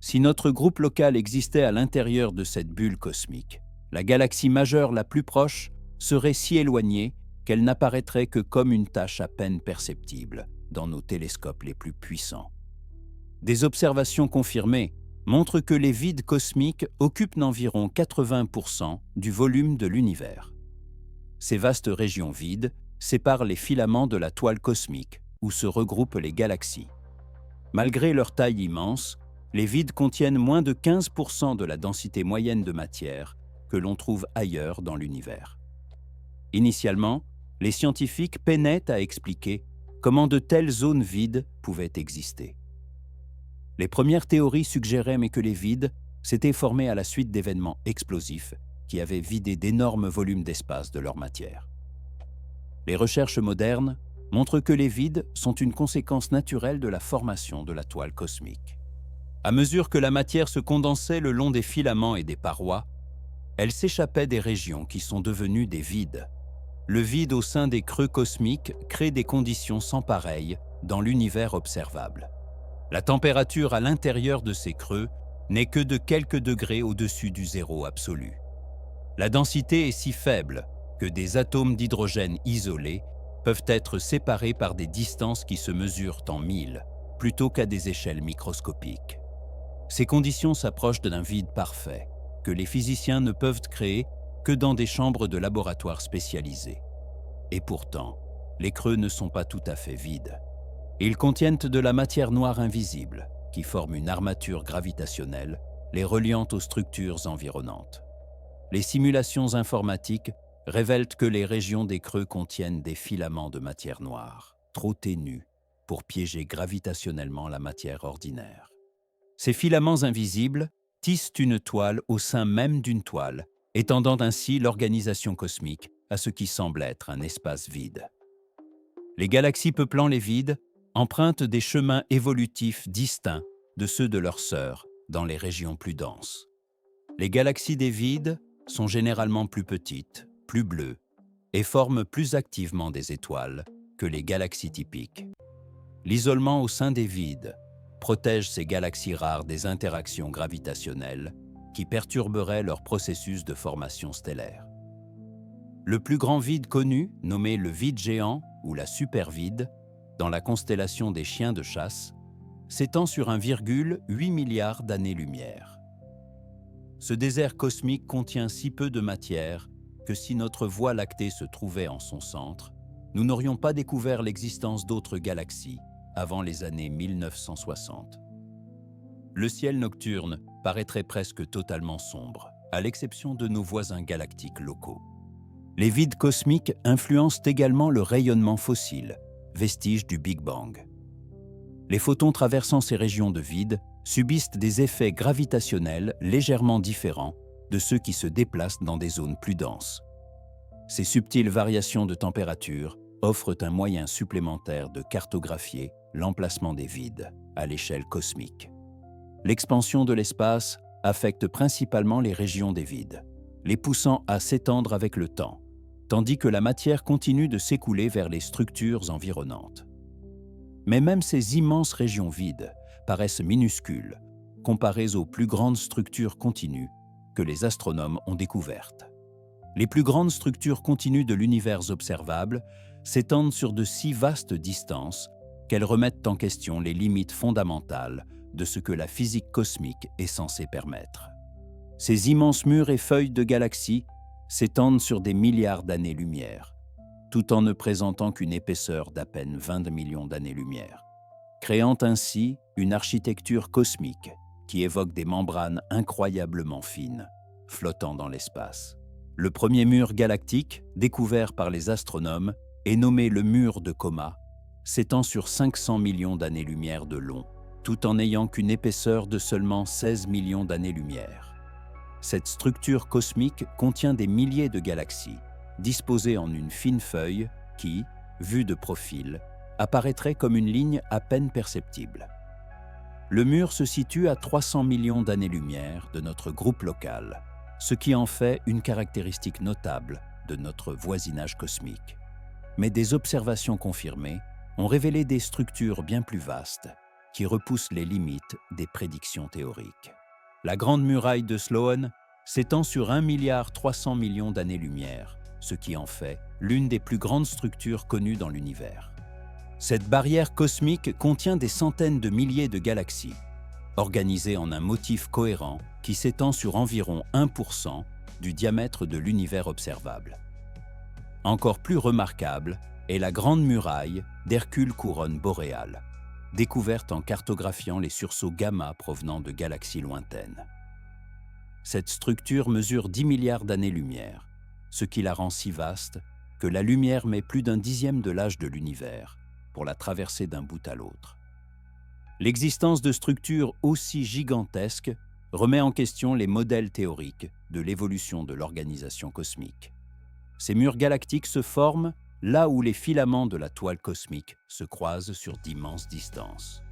Si notre groupe local existait à l'intérieur de cette bulle cosmique, la galaxie majeure la plus proche serait si éloignée qu'elle n'apparaîtrait que comme une tache à peine perceptible dans nos télescopes les plus puissants. Des observations confirmées montrent que les vides cosmiques occupent environ 80% du volume de l'univers. Ces vastes régions vides séparent les filaments de la toile cosmique où se regroupent les galaxies. Malgré leur taille immense, les vides contiennent moins de 15% de la densité moyenne de matière que l'on trouve ailleurs dans l'univers. Initialement, les scientifiques peinaient à expliquer comment de telles zones vides pouvaient exister. Les premières théories suggéraient que les vides s'étaient formés à la suite d'événements explosifs qui avaient vidé d'énormes volumes d'espace de leur matière. Les recherches modernes montrent que les vides sont une conséquence naturelle de la formation de la toile cosmique. À mesure que la matière se condensait le long des filaments et des parois, elle s'échappait des régions qui sont devenues des vides. Le vide au sein des creux cosmiques crée des conditions sans pareilles dans l'univers observable. La température à l'intérieur de ces creux n'est que de quelques degrés au-dessus du zéro absolu. La densité est si faible que des atomes d'hydrogène isolés peuvent être séparés par des distances qui se mesurent en milles, plutôt qu'à des échelles microscopiques. Ces conditions s'approchent d'un vide parfait, que les physiciens ne peuvent créer que dans des chambres de laboratoire spécialisées. Et pourtant, les creux ne sont pas tout à fait vides. Ils contiennent de la matière noire invisible, qui forme une armature gravitationnelle, les reliant aux structures environnantes. Les simulations informatiques révèlent que les régions des creux contiennent des filaments de matière noire, trop ténus pour piéger gravitationnellement la matière ordinaire. Ces filaments invisibles tissent une toile au sein même d'une toile, étendant ainsi l'organisation cosmique à ce qui semble être un espace vide. Les galaxies peuplant les vides empruntent des chemins évolutifs distincts de ceux de leurs sœurs dans les régions plus denses. Les galaxies des vides sont généralement plus petites, plus bleues, et forment plus activement des étoiles que les galaxies typiques. L'isolement au sein des vides protège ces galaxies rares des interactions gravitationnelles qui perturberaient leur processus de formation stellaire. Le plus grand vide connu, nommé le vide géant ou la supervide, dans la constellation des chiens de chasse, s'étend sur 1,8 milliard d'années-lumière. Ce désert cosmique contient si peu de matière que si notre Voie lactée se trouvait en son centre, nous n'aurions pas découvert l'existence d'autres galaxies avant les années 1960. Le ciel nocturne paraîtrait presque totalement sombre, à l'exception de nos voisins galactiques locaux. Les vides cosmiques influencent également le rayonnement fossile, vestige du Big Bang. Les photons traversant ces régions de vide subissent des effets gravitationnels légèrement différents de ceux qui se déplacent dans des zones plus denses. Ces subtiles variations de température offrent un moyen supplémentaire de cartographier l'emplacement des vides à l'échelle cosmique. L'expansion de l'espace affecte principalement les régions des vides, les poussant à s'étendre avec le temps, tandis que la matière continue de s'écouler vers les structures environnantes. Mais même ces immenses régions vides paraissent minuscules comparées aux plus grandes structures continues que les astronomes ont découvertes. Les plus grandes structures continues de l'univers observable s'étendent sur de si vastes distances qu'elles remettent en question les limites fondamentales de ce que la physique cosmique est censée permettre. Ces immenses murs et feuilles de galaxies s'étendent sur des milliards d'années-lumière, tout en ne présentant qu'une épaisseur d'à peine 20 millions d'années-lumière, créant ainsi une architecture cosmique qui évoque des membranes incroyablement fines, flottant dans l'espace. Le premier mur galactique, découvert par les astronomes, est nommé le mur de Coma, s'étend sur 500 millions d'années-lumière de long, tout en n'ayant qu'une épaisseur de seulement 16 millions d'années-lumière. Cette structure cosmique contient des milliers de galaxies, disposées en une fine feuille qui, vue de profil, apparaîtrait comme une ligne à peine perceptible. Le mur se situe à 300 millions d'années-lumière de notre groupe local, ce qui en fait une caractéristique notable de notre voisinage cosmique. Mais des observations confirmées ont révélé des structures bien plus vastes qui repoussent les limites des prédictions théoriques. La Grande Muraille de Sloan s'étend sur 1,3 milliard d'années-lumière, ce qui en fait l'une des plus grandes structures connues dans l'univers. Cette barrière cosmique contient des centaines de milliers de galaxies, organisées en un motif cohérent qui s'étend sur environ 1% du diamètre de l'univers observable. Encore plus remarquable est la Grande Muraille d'Hercule Couronne boréale, découverte en cartographiant les sursauts gamma provenant de galaxies lointaines. Cette structure mesure 10 milliards d'années-lumière, ce qui la rend si vaste que la lumière met plus d'un dixième de l'âge de l'univers pour la traverser d'un bout à l'autre. L'existence de structures aussi gigantesques remet en question les modèles théoriques de l'évolution de l'organisation cosmique. Ces murs galactiques se forment là où les filaments de la toile cosmique se croisent sur d'immenses distances.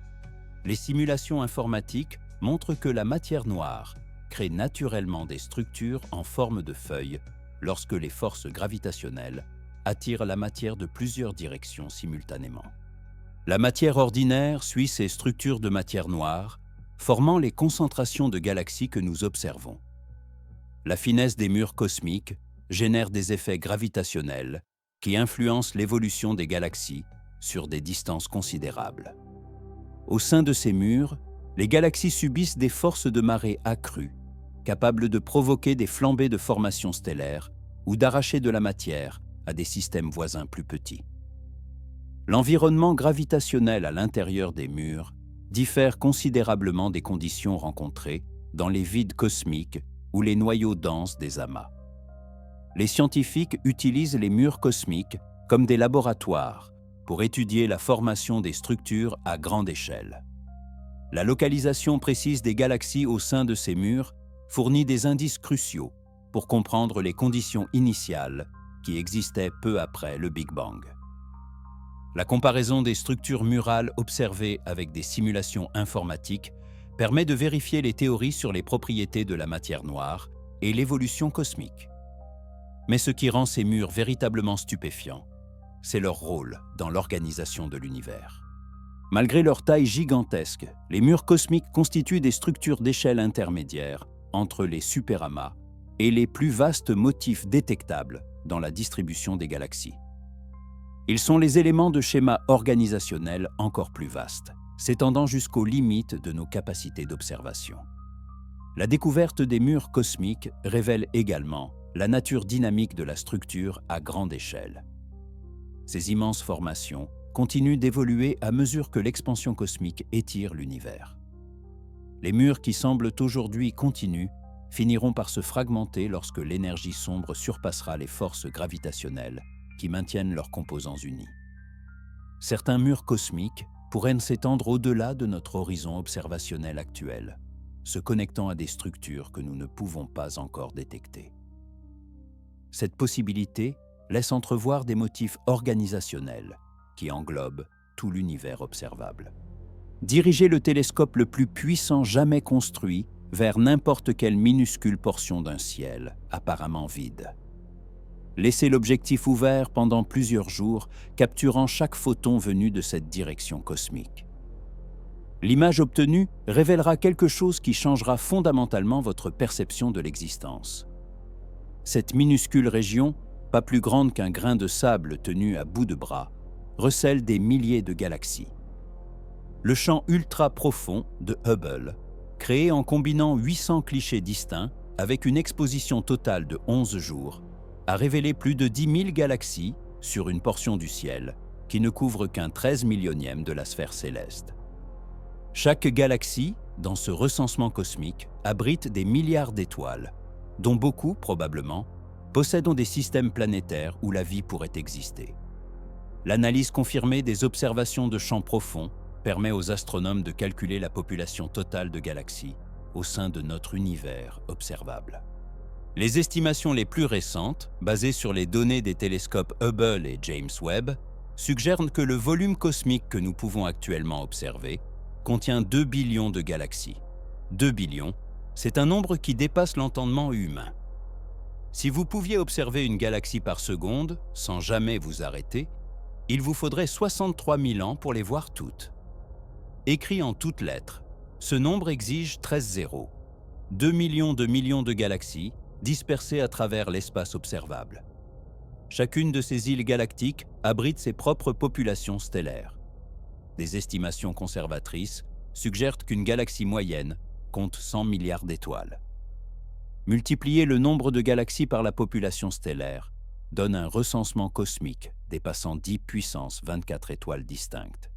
Les simulations informatiques montrent que la matière noire crée naturellement des structures en forme de feuilles lorsque les forces gravitationnelles attirent la matière de plusieurs directions simultanément. La matière ordinaire suit ces structures de matière noire, formant les concentrations de galaxies que nous observons. La finesse des murs cosmiques génère des effets gravitationnels qui influencent l'évolution des galaxies sur des distances considérables. Au sein de ces murs, les galaxies subissent des forces de marée accrues, capables de provoquer des flambées de formations stellaires ou d'arracher de la matière à des systèmes voisins plus petits. L'environnement gravitationnel à l'intérieur des murs diffère considérablement des conditions rencontrées dans les vides cosmiques ou les noyaux denses des amas. Les scientifiques utilisent les murs cosmiques comme des laboratoires pour étudier la formation des structures à grande échelle. La localisation précise des galaxies au sein de ces murs fournit des indices cruciaux pour comprendre les conditions initiales qui existaient peu après le Big Bang. La comparaison des structures murales observées avec des simulations informatiques permet de vérifier les théories sur les propriétés de la matière noire et l'évolution cosmique. Mais ce qui rend ces murs véritablement stupéfiants, c'est leur rôle dans l'organisation de l'univers. Malgré leur taille gigantesque, les murs cosmiques constituent des structures d'échelle intermédiaire entre les superamas et les plus vastes motifs détectables dans la distribution des galaxies. Ils sont les éléments de schémas organisationnels encore plus vastes, s'étendant jusqu'aux limites de nos capacités d'observation. La découverte des murs cosmiques révèle également la nature dynamique de la structure à grande échelle. Ces immenses formations continuent d'évoluer à mesure que l'expansion cosmique étire l'univers. Les murs qui semblent aujourd'hui continus finiront par se fragmenter lorsque l'énergie sombre surpassera les forces gravitationnelles qui maintiennent leurs composants unis. Certains murs cosmiques pourraient s'étendre au-delà de notre horizon observationnel actuel, se connectant à des structures que nous ne pouvons pas encore détecter. Cette possibilité laisse entrevoir des motifs organisationnels qui englobent tout l'univers observable. Diriger le télescope le plus puissant jamais construit vers n'importe quelle minuscule portion d'un ciel apparemment vide. Laisser l'objectif ouvert pendant plusieurs jours, capturant chaque photon venu de cette direction cosmique. L'image obtenue révélera quelque chose qui changera fondamentalement votre perception de l'existence. Cette minuscule région, pas plus grande qu'un grain de sable tenu à bout de bras, recèle des milliers de galaxies. Le champ ultra profond de Hubble, créé en combinant 800 clichés distincts avec une exposition totale de 11 jours, a révélé plus de 10 000 galaxies sur une portion du ciel qui ne couvre qu'un 13 millionième de la sphère céleste. Chaque galaxie, dans ce recensement cosmique, abrite des milliards d'étoiles, dont beaucoup, probablement, possèdent des systèmes planétaires où la vie pourrait exister. L'analyse confirmée des observations de champs profonds permet aux astronomes de calculer la population totale de galaxies au sein de notre univers observable. Les estimations les plus récentes, basées sur les données des télescopes Hubble et James Webb, suggèrent que le volume cosmique que nous pouvons actuellement observer contient 2 billions de galaxies. 2 billions, c'est un nombre qui dépasse l'entendement humain. Si vous pouviez observer une galaxie par seconde, sans jamais vous arrêter, il vous faudrait 63 000 ans pour les voir toutes. Écrit en toutes lettres, ce nombre exige 13 zéros. 2 millions de galaxies dispersées à travers l'espace observable. Chacune de ces îles galactiques abrite ses propres populations stellaires. Des estimations conservatrices suggèrent qu'une galaxie moyenne compte 100 milliards d'étoiles. Multiplier le nombre de galaxies par la population stellaire donne un recensement cosmique dépassant 10 puissance 24 étoiles distinctes.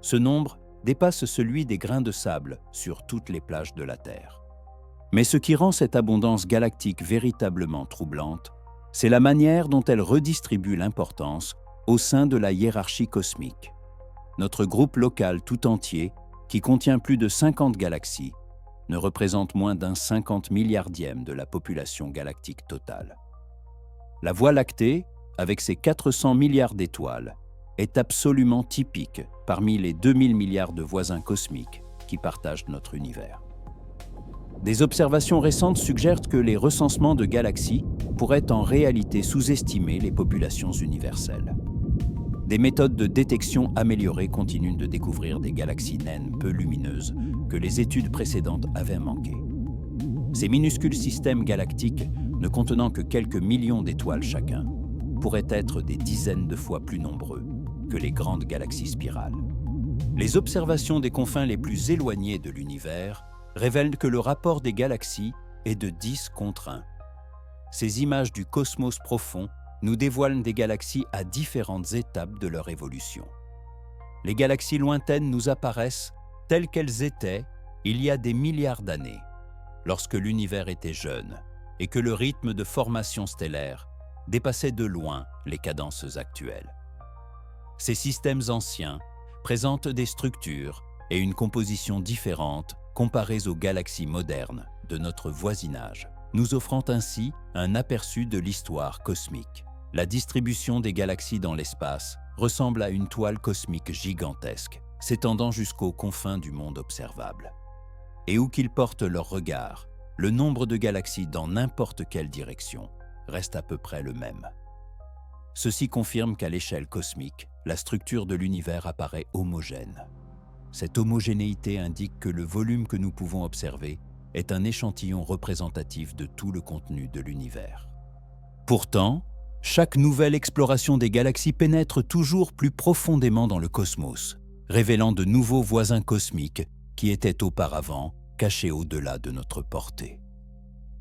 Ce nombre dépasse celui des grains de sable sur toutes les plages de la Terre. Mais ce qui rend cette abondance galactique véritablement troublante, c'est la manière dont elle redistribue l'importance au sein de la hiérarchie cosmique. Notre groupe local tout entier, qui contient plus de 50 galaxies, ne représente moins d'un 50 milliardième de la population galactique totale. La Voie lactée, avec ses 400 milliards d'étoiles, est absolument typique parmi les 2000 milliards de voisins cosmiques qui partagent notre univers. Des observations récentes suggèrent que les recensements de galaxies pourraient en réalité sous-estimer les populations universelles. Des méthodes de détection améliorées continuent de découvrir des galaxies naines peu lumineuses que les études précédentes avaient manqué. Ces minuscules systèmes galactiques, ne contenant que quelques millions d'étoiles chacun, pourraient être des dizaines de fois plus nombreux que les grandes galaxies spirales. Les observations des confins les plus éloignés de l'univers révèlent que le rapport des galaxies est de 10 contre 1. Ces images du cosmos profond nous dévoilent des galaxies à différentes étapes de leur évolution. Les galaxies lointaines nous apparaissent telles qu'elles étaient il y a des milliards d'années, lorsque l'univers était jeune et que le rythme de formation stellaire dépassait de loin les cadences actuelles. Ces systèmes anciens présentent des structures et une composition différentes comparées aux galaxies modernes de notre voisinage, nous offrant ainsi un aperçu de l'histoire cosmique. La distribution des galaxies dans l'espace ressemble à une toile cosmique gigantesque, s'étendant jusqu'aux confins du monde observable. Et où qu'ils portent leur regard, le nombre de galaxies dans n'importe quelle direction reste à peu près le même. Ceci confirme qu'à l'échelle cosmique, la structure de l'univers apparaît homogène. Cette homogénéité indique que le volume que nous pouvons observer est un échantillon représentatif de tout le contenu de l'univers. Pourtant, chaque nouvelle exploration des galaxies pénètre toujours plus profondément dans le cosmos, révélant de nouveaux voisins cosmiques qui étaient auparavant cachés au-delà de notre portée.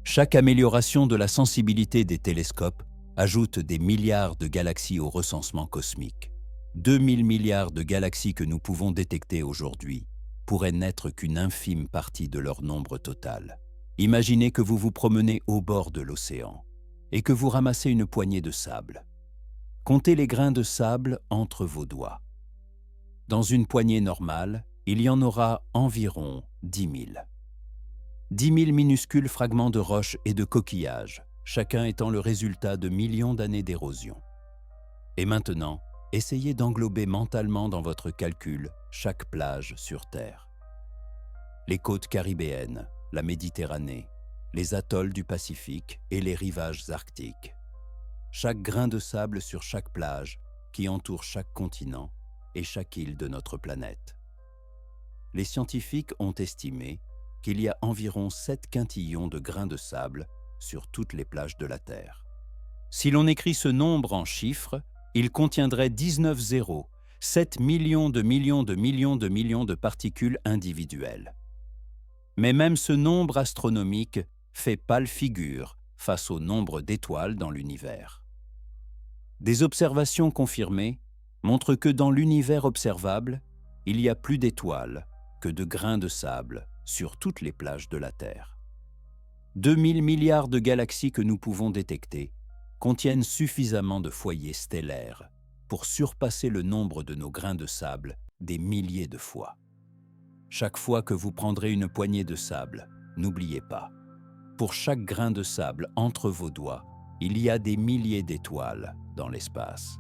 Chaque amélioration de la sensibilité des télescopes ajoute des milliards de galaxies au recensement cosmique. 2000 milliards de galaxies que nous pouvons détecter aujourd'hui pourraient n'être qu'une infime partie de leur nombre total. Imaginez que vous vous promenez au bord de l'océan et que vous ramassez une poignée de sable. Comptez les grains de sable entre vos doigts. Dans une poignée normale, il y en aura environ 10 000. 10 000 minuscules fragments de roches et de coquillages, chacun étant le résultat de millions d'années d'érosion. Et maintenant, essayez d'englober mentalement dans votre calcul chaque plage sur Terre. Les côtes caribéennes, la Méditerranée, les atolls du Pacifique et les rivages arctiques. Chaque grain de sable sur chaque plage qui entoure chaque continent et chaque île de notre planète. les scientifiques ont estimé qu'il y a environ 7 quintillons de grains de sable sur toutes les plages de la Terre. Si l'on écrit ce nombre en chiffres, il contiendrait 19 zéros, 7 millions de millions de millions de millions de particules individuelles. Mais même ce nombre astronomique fait pâle figure face au nombre d'étoiles dans l'univers. Des observations confirmées montrent que dans l'univers observable, il y a plus d'étoiles que de grains de sable sur toutes les plages de la Terre. 2000 milliards de galaxies que nous pouvons détecter contiennent suffisamment de foyers stellaires pour surpasser le nombre de nos grains de sable des milliers de fois. Chaque fois que vous prendrez une poignée de sable, n'oubliez pas, pour chaque grain de sable entre vos doigts, il y a des milliers d'étoiles dans l'espace.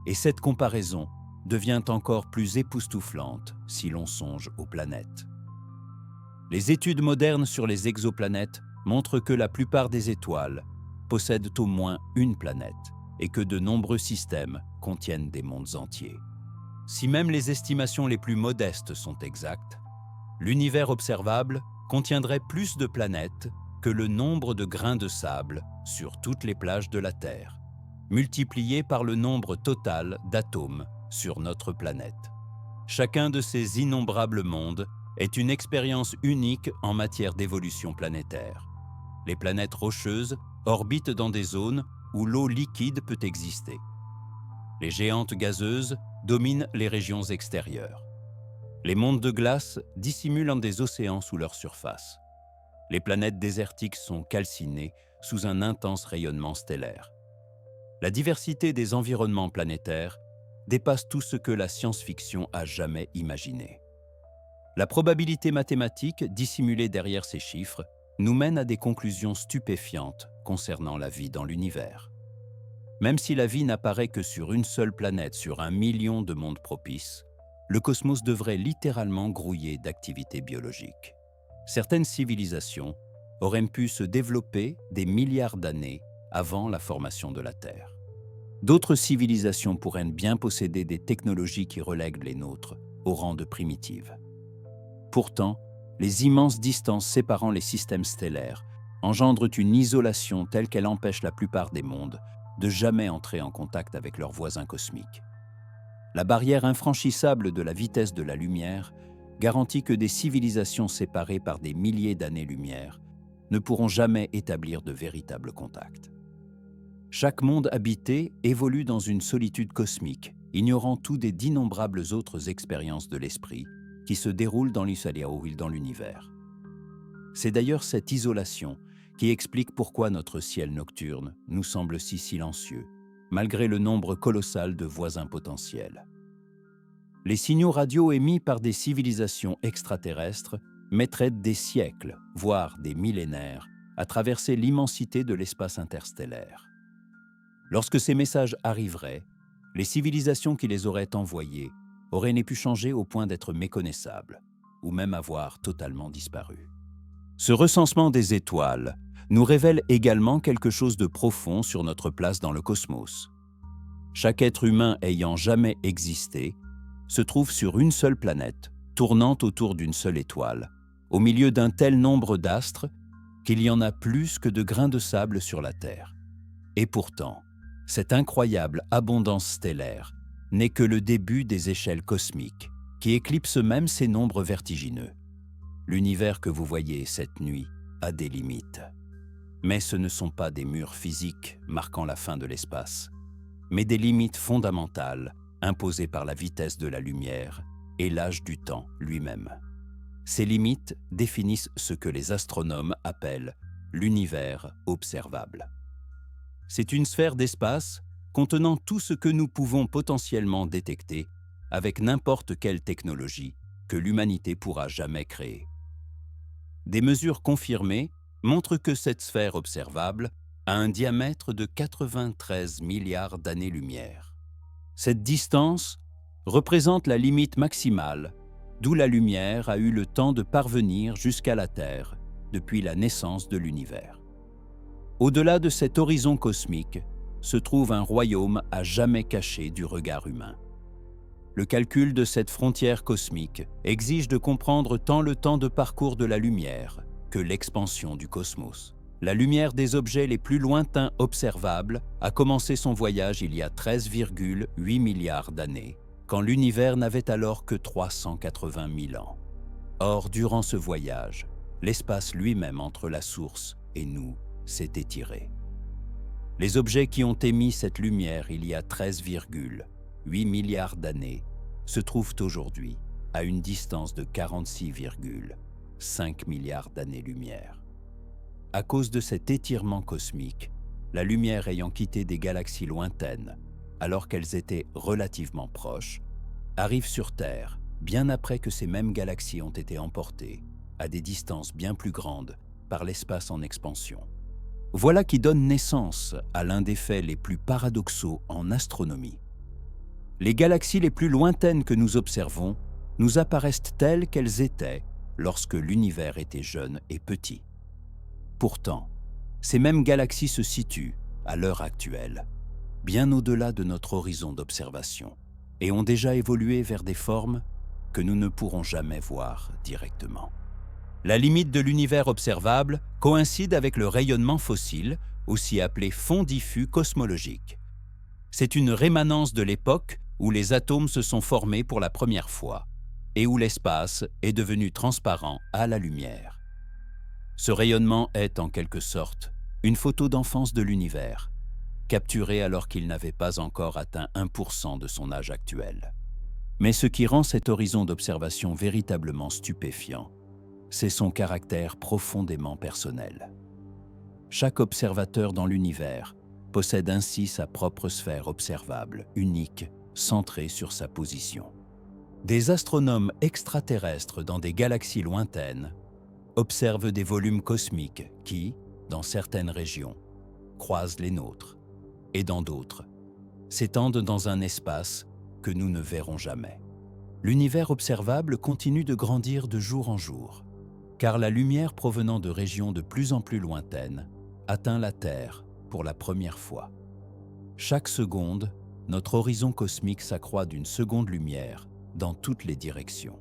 Et cette comparaison devient encore plus époustouflante si l'on songe aux planètes. Les études modernes sur les exoplanètes montrent que la plupart des étoiles possèdent au moins une planète et que de nombreux systèmes contiennent des mondes entiers. Si même les estimations les plus modestes sont exactes, l'univers observable contiendrait plus de planètes que le nombre de grains de sable sur toutes les plages de la Terre, multiplié par le nombre total d'atomes sur notre planète. Chacun de ces innombrables mondes est une expérience unique en matière d'évolution planétaire. Les planètes rocheuses orbitent dans des zones où l'eau liquide peut exister. Les géantes gazeuses dominent les régions extérieures. Les mondes de glace dissimulent des océans sous leur surface. Les planètes désertiques sont calcinées sous un intense rayonnement stellaire. La diversité des environnements planétaires dépasse tout ce que la science-fiction a jamais imaginé. La probabilité mathématique dissimulée derrière ces chiffres nous mène à des conclusions stupéfiantes concernant la vie dans l'univers. Même si la vie n'apparaît que sur une seule planète sur 1 million de mondes propices, le cosmos devrait littéralement grouiller d'activité biologique. Certaines civilisations auraient pu se développer des milliards d'années avant la formation de la Terre. D'autres civilisations pourraient bien posséder des technologies qui relèguent les nôtres au rang de primitives. Pourtant, les immenses distances séparant les systèmes stellaires engendrent une isolation telle qu'elle empêche la plupart des mondes de jamais entrer en contact avec leurs voisins cosmiques. La barrière infranchissable de la vitesse de la lumière garantit que des civilisations séparées par des milliers d'années-lumière ne pourront jamais établir de véritables contacts. Chaque monde habité évolue dans une solitude cosmique, ignorant tout des d'innombrables autres expériences de l'esprit qui se déroulent dans l'univers. C'est d'ailleurs cette isolation qui explique pourquoi notre ciel nocturne nous semble si silencieux, malgré le nombre colossal de voisins potentiels. Les signaux radio émis par des civilisations extraterrestres mettraient des siècles, voire des millénaires, à traverser l'immensité de l'espace interstellaire. Lorsque ces messages arriveraient, les civilisations qui les auraient envoyés auraient pu changer au point d'être méconnaissables, ou même avoir totalement disparu. Ce recensement des étoiles nous révèle également quelque chose de profond sur notre place dans le cosmos. Chaque être humain ayant jamais existé se trouve sur une seule planète, tournant autour d'une seule étoile, au milieu d'un tel nombre d'astres qu'il y en a plus que de grains de sable sur la Terre. Et pourtant, cette incroyable abondance stellaire n'est que le début des échelles cosmiques, qui éclipsent même ces nombres vertigineux. L'univers que vous voyez cette nuit a des limites. Mais ce ne sont pas des murs physiques marquant la fin de l'espace, mais des limites fondamentales imposées par la vitesse de la lumière et l'âge du temps lui-même. Ces limites définissent ce que les astronomes appellent l'univers observable. C'est une sphère d'espace contenant tout ce que nous pouvons potentiellement détecter avec n'importe quelle technologie que l'humanité pourra jamais créer. Des mesures confirmées montrent que cette sphère observable a un diamètre de 93 milliards d'années-lumière. Cette distance représente la limite maximale d'où la lumière a eu le temps de parvenir jusqu'à la Terre depuis la naissance de l'univers. Au-delà de cet horizon cosmique se trouve un royaume à jamais caché du regard humain. Le calcul de cette frontière cosmique exige de comprendre tant le temps de parcours de la lumière que l'expansion du cosmos. La lumière des objets les plus lointains observables a commencé son voyage il y a 13,8 milliards d'années, quand l'univers n'avait alors que 380 000 ans. Or, durant ce voyage, l'espace lui-même entre la source et nous s'est étiré. Les objets qui ont émis cette lumière il y a 13,8 milliards d'années se trouvent aujourd'hui à une distance de 46,5 milliards d'années-lumière. À cause de cet étirement cosmique, la lumière ayant quitté des galaxies lointaines, alors qu'elles étaient relativement proches, arrive sur Terre bien après que ces mêmes galaxies ont été emportées, à des distances bien plus grandes, par l'espace en expansion. Voilà qui donne naissance à l'un des faits les plus paradoxaux en astronomie. Les galaxies les plus lointaines que nous observons nous apparaissent telles qu'elles étaient lorsque l'univers était jeune et petit. Pourtant, ces mêmes galaxies se situent, à l'heure actuelle, bien au-delà de notre horizon d'observation et ont déjà évolué vers des formes que nous ne pourrons jamais voir directement. La limite de l'univers observable coïncide avec le rayonnement fossile, aussi appelé fond diffus cosmologique. C'est une rémanence de l'époque où les atomes se sont formés pour la première fois et où l'espace est devenu transparent à la lumière. Ce rayonnement est, en quelque sorte, une photo d'enfance de l'univers, capturée alors qu'il n'avait pas encore atteint 1% de son âge actuel. Mais ce qui rend cet horizon d'observation véritablement stupéfiant, c'est son caractère profondément personnel. Chaque observateur dans l'univers possède ainsi sa propre sphère observable, unique, centrée sur sa position. Des astronomes extraterrestres dans des galaxies lointaines observent des volumes cosmiques qui, dans certaines régions, croisent les nôtres, et dans d'autres, s'étendent dans un espace que nous ne verrons jamais. L'univers observable continue de grandir de jour en jour, car la lumière provenant de régions de plus en plus lointaines atteint la Terre pour la première fois. Chaque seconde, notre horizon cosmique s'accroît d'une seconde lumière dans toutes les directions.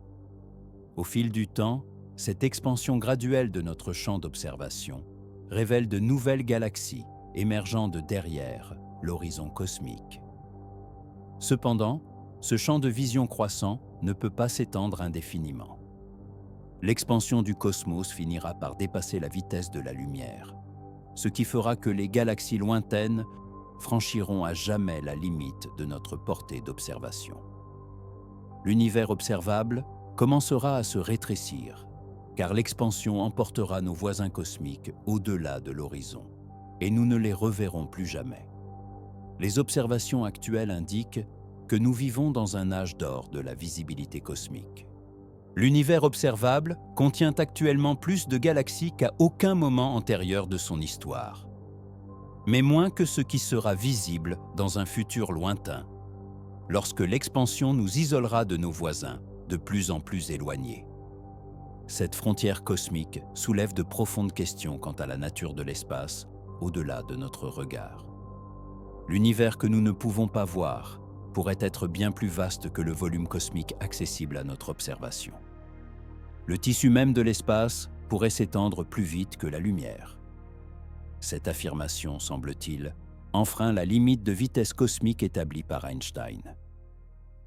Au fil du temps, cette expansion graduelle de notre champ d'observation révèle de nouvelles galaxies émergeant de derrière l'horizon cosmique. Cependant, ce champ de vision croissant ne peut pas s'étendre indéfiniment. L'expansion du cosmos finira par dépasser la vitesse de la lumière, ce qui fera que les galaxies lointaines franchiront à jamais la limite de notre portée d'observation. L'univers observable commencera à se rétrécir, car l'expansion emportera nos voisins cosmiques au-delà de l'horizon, et nous ne les reverrons plus jamais. Les observations actuelles indiquent que nous vivons dans un âge d'or de la visibilité cosmique. L'univers observable contient actuellement plus de galaxies qu'à aucun moment antérieur de son histoire, mais moins que ce qui sera visible dans un futur lointain, lorsque l'expansion nous isolera de nos voisins de plus en plus éloignés. Cette frontière cosmique soulève de profondes questions quant à la nature de l'espace au-delà de notre regard. L'univers que nous ne pouvons pas voir pourrait être bien plus vaste que le volume cosmique accessible à notre observation. Le tissu même de l'espace pourrait s'étendre plus vite que la lumière. Cette affirmation, semble-t-il, enfreint la limite de vitesse cosmique établie par Einstein.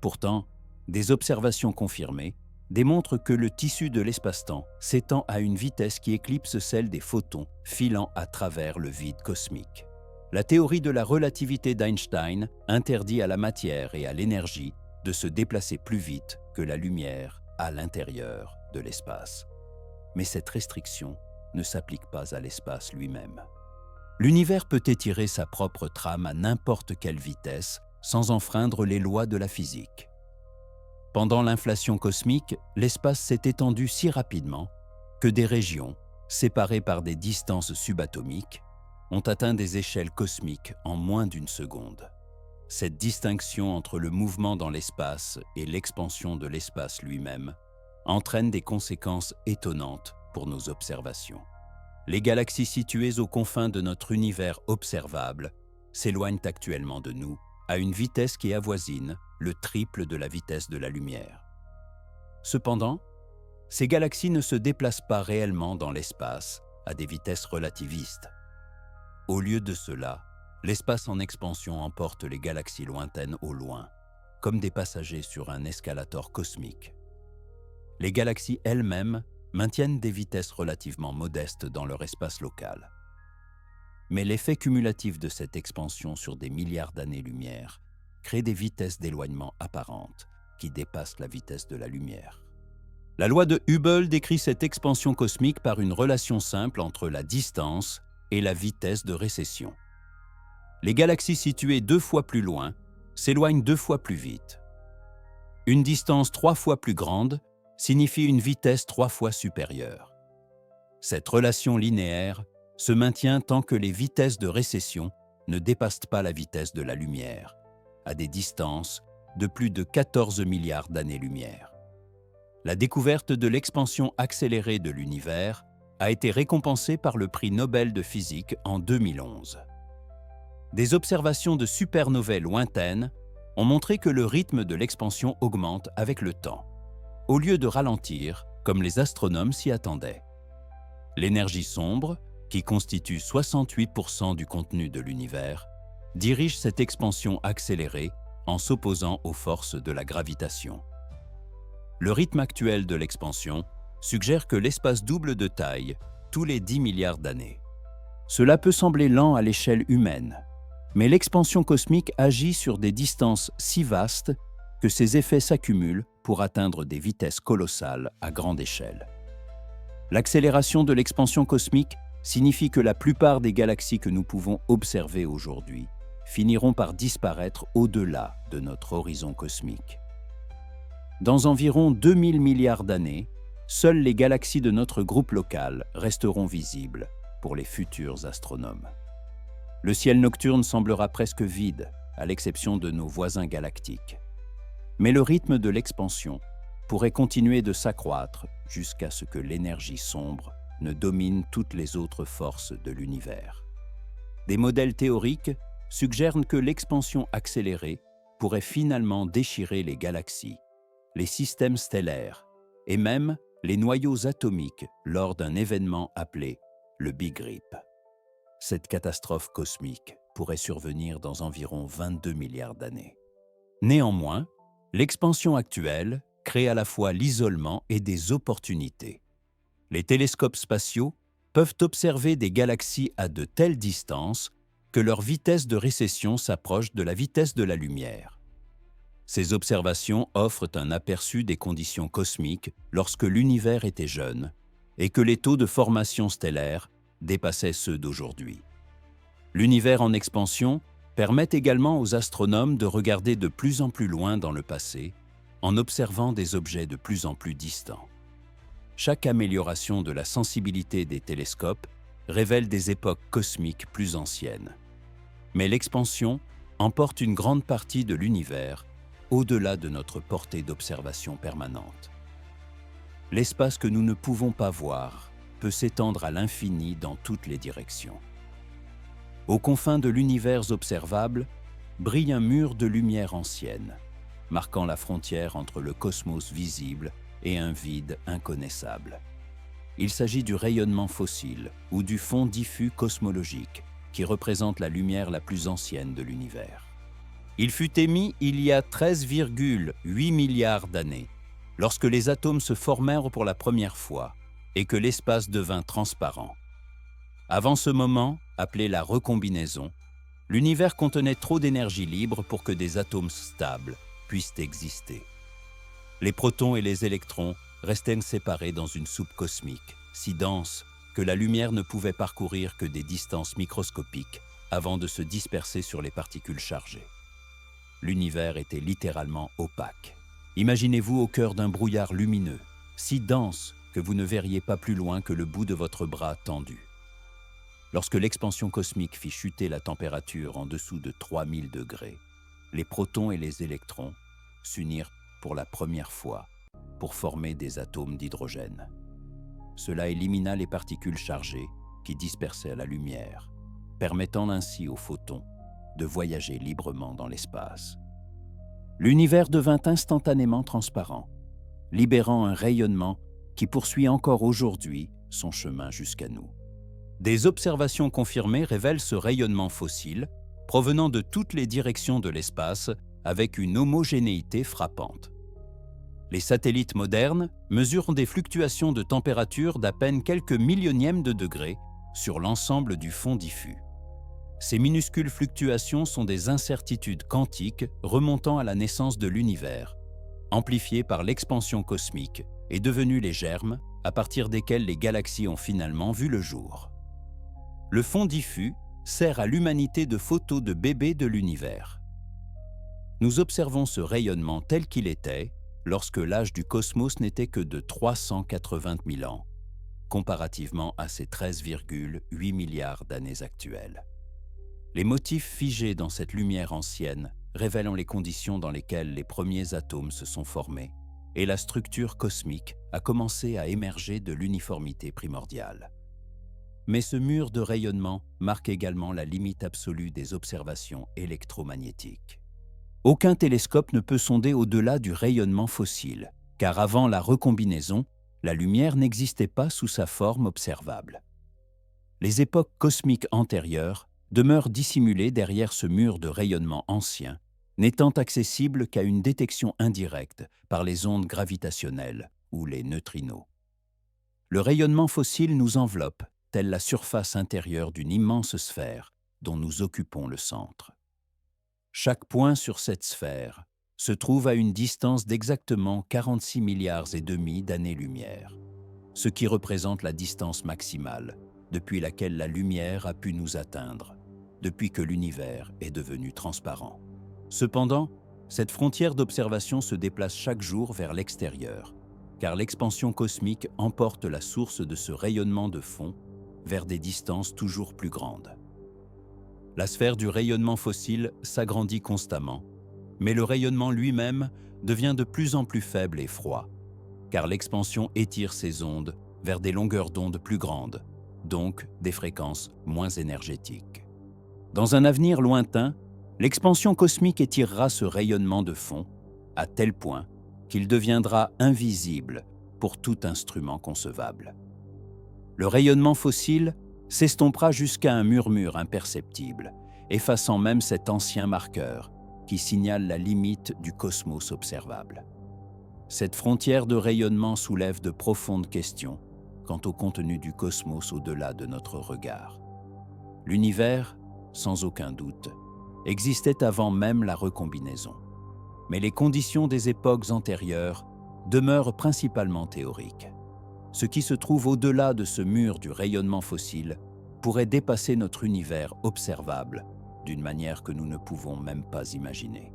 Pourtant, des observations confirmées démontrent que le tissu de l'espace-temps s'étend à une vitesse qui éclipse celle des photons filant à travers le vide cosmique. La théorie de la relativité d'Einstein interdit à la matière et à l'énergie de se déplacer plus vite que la lumière à l'intérieur de l'espace. Mais cette restriction ne s'applique pas à l'espace lui-même. L'univers peut étirer sa propre trame à n'importe quelle vitesse sans enfreindre les lois de la physique. Pendant l'inflation cosmique, l'espace s'est étendu si rapidement que des régions, séparées par des distances subatomiques, ont atteint des échelles cosmiques en moins d'une seconde. Cette distinction entre le mouvement dans l'espace et l'expansion de l'espace lui-même entraîne des conséquences étonnantes pour nos observations. Les galaxies situées aux confins de notre univers observable s'éloignent actuellement de nous à une vitesse qui avoisine le triple de la vitesse de la lumière. Cependant, ces galaxies ne se déplacent pas réellement dans l'espace à des vitesses relativistes. Au lieu de cela, l'espace en expansion emporte les galaxies lointaines au loin, comme des passagers sur un escalator cosmique. Les galaxies elles-mêmes maintiennent des vitesses relativement modestes dans leur espace local. Mais l'effet cumulatif de cette expansion sur des milliards d'années-lumière crée des vitesses d'éloignement apparentes qui dépassent la vitesse de la lumière. La loi de Hubble décrit cette expansion cosmique par une relation simple entre la distance et la vitesse de récession. Les galaxies situées 2 fois plus loin s'éloignent 2 fois plus vite. Une distance 3 fois plus grande signifie une vitesse 3 fois supérieure. Cette relation linéaire se maintient tant que les vitesses de récession ne dépassent pas la vitesse de la lumière, à des distances de plus de 14 milliards d'années-lumière. La découverte de l'expansion accélérée de l'univers a été récompensée par le prix Nobel de physique en 2011. Des observations de supernovae lointaines ont montré que le rythme de l'expansion augmente avec le temps, au lieu de ralentir comme les astronomes s'y attendaient. L'énergie sombre, qui constitue 68% du contenu de l'univers, dirige cette expansion accélérée en s'opposant aux forces de la gravitation. Le rythme actuel de l'expansion suggère que l'espace double de taille tous les 10 milliards d'années. Cela peut sembler lent à l'échelle humaine, mais l'expansion cosmique agit sur des distances si vastes que ses effets s'accumulent pour atteindre des vitesses colossales à grande échelle. L'accélération de l'expansion cosmique signifie que la plupart des galaxies que nous pouvons observer aujourd'hui finiront par disparaître au-delà de notre horizon cosmique. Dans environ 2000 milliards d'années, seules les galaxies de notre groupe local resteront visibles pour les futurs astronomes. Le ciel nocturne semblera presque vide, à l'exception de nos voisins galactiques. Mais le rythme de l'expansion pourrait continuer de s'accroître jusqu'à ce que l'énergie sombre ne domine toutes les autres forces de l'univers. Des modèles théoriques suggèrent que l'expansion accélérée pourrait finalement déchirer les galaxies, les systèmes stellaires et même les noyaux atomiques lors d'un événement appelé le Big Rip. Cette catastrophe cosmique pourrait survenir dans environ 22 milliards d'années. Néanmoins, l'expansion actuelle crée à la fois l'isolement et des opportunités. Les télescopes spatiaux peuvent observer des galaxies à de telles distances que leur vitesse de récession s'approche de la vitesse de la lumière. Ces observations offrent un aperçu des conditions cosmiques lorsque l'univers était jeune et que les taux de formation stellaire dépassaient ceux d'aujourd'hui. L'univers en expansion permet également aux astronomes de regarder de plus en plus loin dans le passé en observant des objets de plus en plus distants. Chaque amélioration de la sensibilité des télescopes révèle des époques cosmiques plus anciennes. Mais l'expansion emporte une grande partie de l'univers au-delà de notre portée d'observation permanente. L'espace que nous ne pouvons pas voir peut s'étendre à l'infini dans toutes les directions. Aux confins de l'univers observable brille un mur de lumière ancienne, marquant la frontière entre le cosmos visible et un vide inconnaissable. Il s'agit du rayonnement fossile ou du fond diffus cosmologique qui représente la lumière la plus ancienne de l'univers. Il fut émis il y a 13,8 milliards d'années, lorsque les atomes se formèrent pour la première fois et que l'espace devint transparent. Avant ce moment, appelé la recombinaison, l'univers contenait trop d'énergie libre pour que des atomes stables puissent exister. Les protons et les électrons restaient séparés dans une soupe cosmique, si dense que la lumière ne pouvait parcourir que des distances microscopiques avant de se disperser sur les particules chargées. L'univers était littéralement opaque. Imaginez-vous au cœur d'un brouillard lumineux, si dense que vous ne verriez pas plus loin que le bout de votre bras tendu. Lorsque l'expansion cosmique fit chuter la température en dessous de 3000 degrés, les protons et les électrons s'unirent pour la première fois pour former des atomes d'hydrogène. Cela élimina les particules chargées qui dispersaient la lumière, permettant ainsi aux photons de voyager librement dans l'espace. L'univers devint instantanément transparent, libérant un rayonnement qui poursuit encore aujourd'hui son chemin jusqu'à nous. Des observations confirmées révèlent ce rayonnement fossile, provenant de toutes les directions de l'espace, avec une homogénéité frappante. Les satellites modernes mesurent des fluctuations de température d'à peine quelques millionièmes de degrés sur l'ensemble du fond diffus. Ces minuscules fluctuations sont des incertitudes quantiques remontant à la naissance de l'univers, amplifiées par l'expansion cosmique et devenues les germes à partir desquels les galaxies ont finalement vu le jour. Le fond diffus sert à l'humanité de photo de bébé de l'univers. Nous observons ce rayonnement tel qu'il était lorsque l'âge du cosmos n'était que de 380 000 ans, comparativement à ses 13,8 milliards d'années actuelles. Les motifs figés dans cette lumière ancienne révèlent les conditions dans lesquelles les premiers atomes se sont formés et la structure cosmique a commencé à émerger de l'uniformité primordiale. Mais ce mur de rayonnement marque également la limite absolue des observations électromagnétiques. Aucun télescope ne peut sonder au-delà du rayonnement fossile, car avant la recombinaison, la lumière n'existait pas sous sa forme observable. Les époques cosmiques antérieures demeurent dissimulées derrière ce mur de rayonnement ancien, n'étant accessible qu'à une détection indirecte par les ondes gravitationnelles ou les neutrinos. Le rayonnement fossile nous enveloppe, telle la surface intérieure d'une immense sphère dont nous occupons le centre. Chaque point sur cette sphère se trouve à une distance d'exactement 46 milliards et demi d'années-lumière, ce qui représente la distance maximale depuis laquelle la lumière a pu nous atteindre, depuis que l'univers est devenu transparent. Cependant, cette frontière d'observation se déplace chaque jour vers l'extérieur, car l'expansion cosmique emporte la source de ce rayonnement de fond vers des distances toujours plus grandes. La sphère du rayonnement fossile s'agrandit constamment, mais le rayonnement lui-même devient de plus en plus faible et froid, car l'expansion étire ses ondes vers des longueurs d'onde plus grandes, donc des fréquences moins énergétiques. Dans un avenir lointain, l'expansion cosmique étirera ce rayonnement de fond à tel point qu'il deviendra invisible pour tout instrument concevable. Le rayonnement fossile s'estompera jusqu'à un murmure imperceptible, effaçant même cet ancien marqueur qui signale la limite du cosmos observable. Cette frontière de rayonnement soulève de profondes questions quant au contenu du cosmos au-delà de notre regard. L'univers, sans aucun doute, existait avant même la recombinaison. Mais les conditions des époques antérieures demeurent principalement théoriques. Ce qui se trouve au-delà de ce mur du rayonnement fossile pourrait dépasser notre univers observable d'une manière que nous ne pouvons même pas imaginer.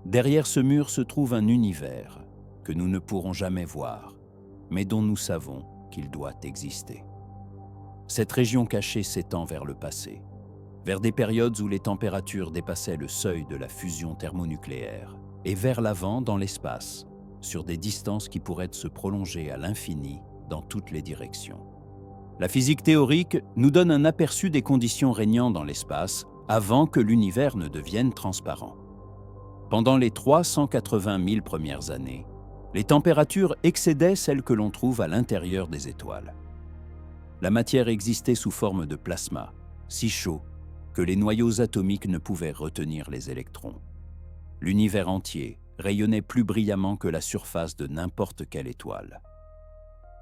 Derrière ce mur se trouve un univers que nous ne pourrons jamais voir, mais dont nous savons qu'il doit exister. Cette région cachée s'étend vers le passé, vers des périodes où les températures dépassaient le seuil de la fusion thermonucléaire, et vers l'avant dans l'espace, sur des distances qui pourraient se prolonger à l'infini dans toutes les directions. La physique théorique nous donne un aperçu des conditions régnant dans l'espace avant que l'univers ne devienne transparent. Pendant les 380 000 premières années, les températures excédaient celles que l'on trouve à l'intérieur des étoiles. La matière existait sous forme de plasma, si chaud que les noyaux atomiques ne pouvaient retenir les électrons. L'univers entier rayonnait plus brillamment que la surface de n'importe quelle étoile.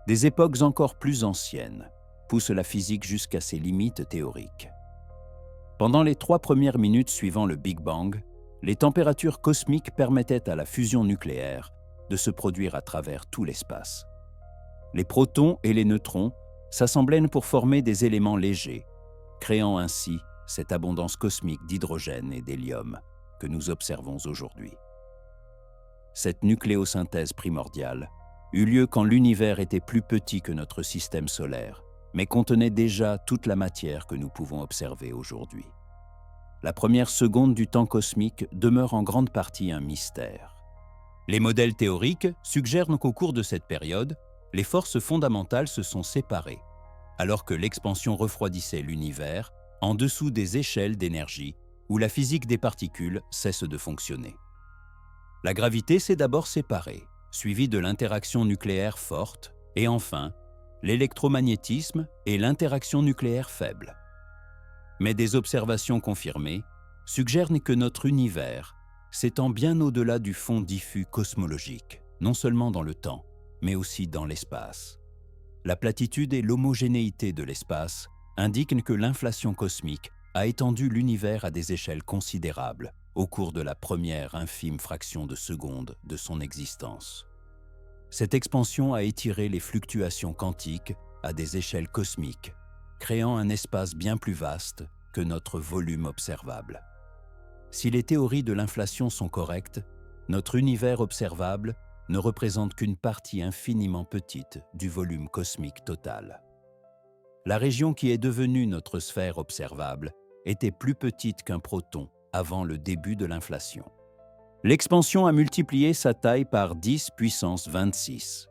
Des époques encore plus anciennes poussent la physique jusqu'à ses limites théoriques. Pendant les 3 premières minutes suivant le Big Bang, les températures cosmiques permettaient à la fusion nucléaire de se produire à travers tout l'espace. Les protons et les neutrons s'assemblaient pour former des éléments légers, créant ainsi cette abondance cosmique d'hydrogène et d'hélium que nous observons aujourd'hui. Cette nucléosynthèse primordiale eut lieu quand l'univers était plus petit que notre système solaire, mais contenait déjà toute la matière que nous pouvons observer aujourd'hui. La première seconde du temps cosmique demeure en grande partie un mystère. Les modèles théoriques suggèrent qu'au cours de cette période, les forces fondamentales se sont séparées, alors que l'expansion refroidissait l'univers en dessous des échelles d'énergie où la physique des particules cesse de fonctionner. La gravité s'est d'abord séparée, suivie de l'interaction nucléaire forte, et enfin, l'électromagnétisme et l'interaction nucléaire faible. Mais des observations confirmées suggèrent que notre univers s'étend bien au-delà du fond diffus cosmologique, non seulement dans le temps, mais aussi dans l'espace. La platitude et l'homogénéité de l'espace indiquent que l'inflation cosmique a étendu l'univers à des échelles considérables au cours de la première infime fraction de seconde de son existence. Cette expansion a étiré les fluctuations quantiques à des échelles cosmiques, créant un espace bien plus vaste que notre volume observable. Si les théories de l'inflation sont correctes, notre univers observable ne représente qu'une partie infiniment petite du volume cosmique total. La région qui est devenue notre sphère observable était plus petite qu'un proton avant le début de l'inflation. L'expansion a multiplié sa taille par 10 puissance 26.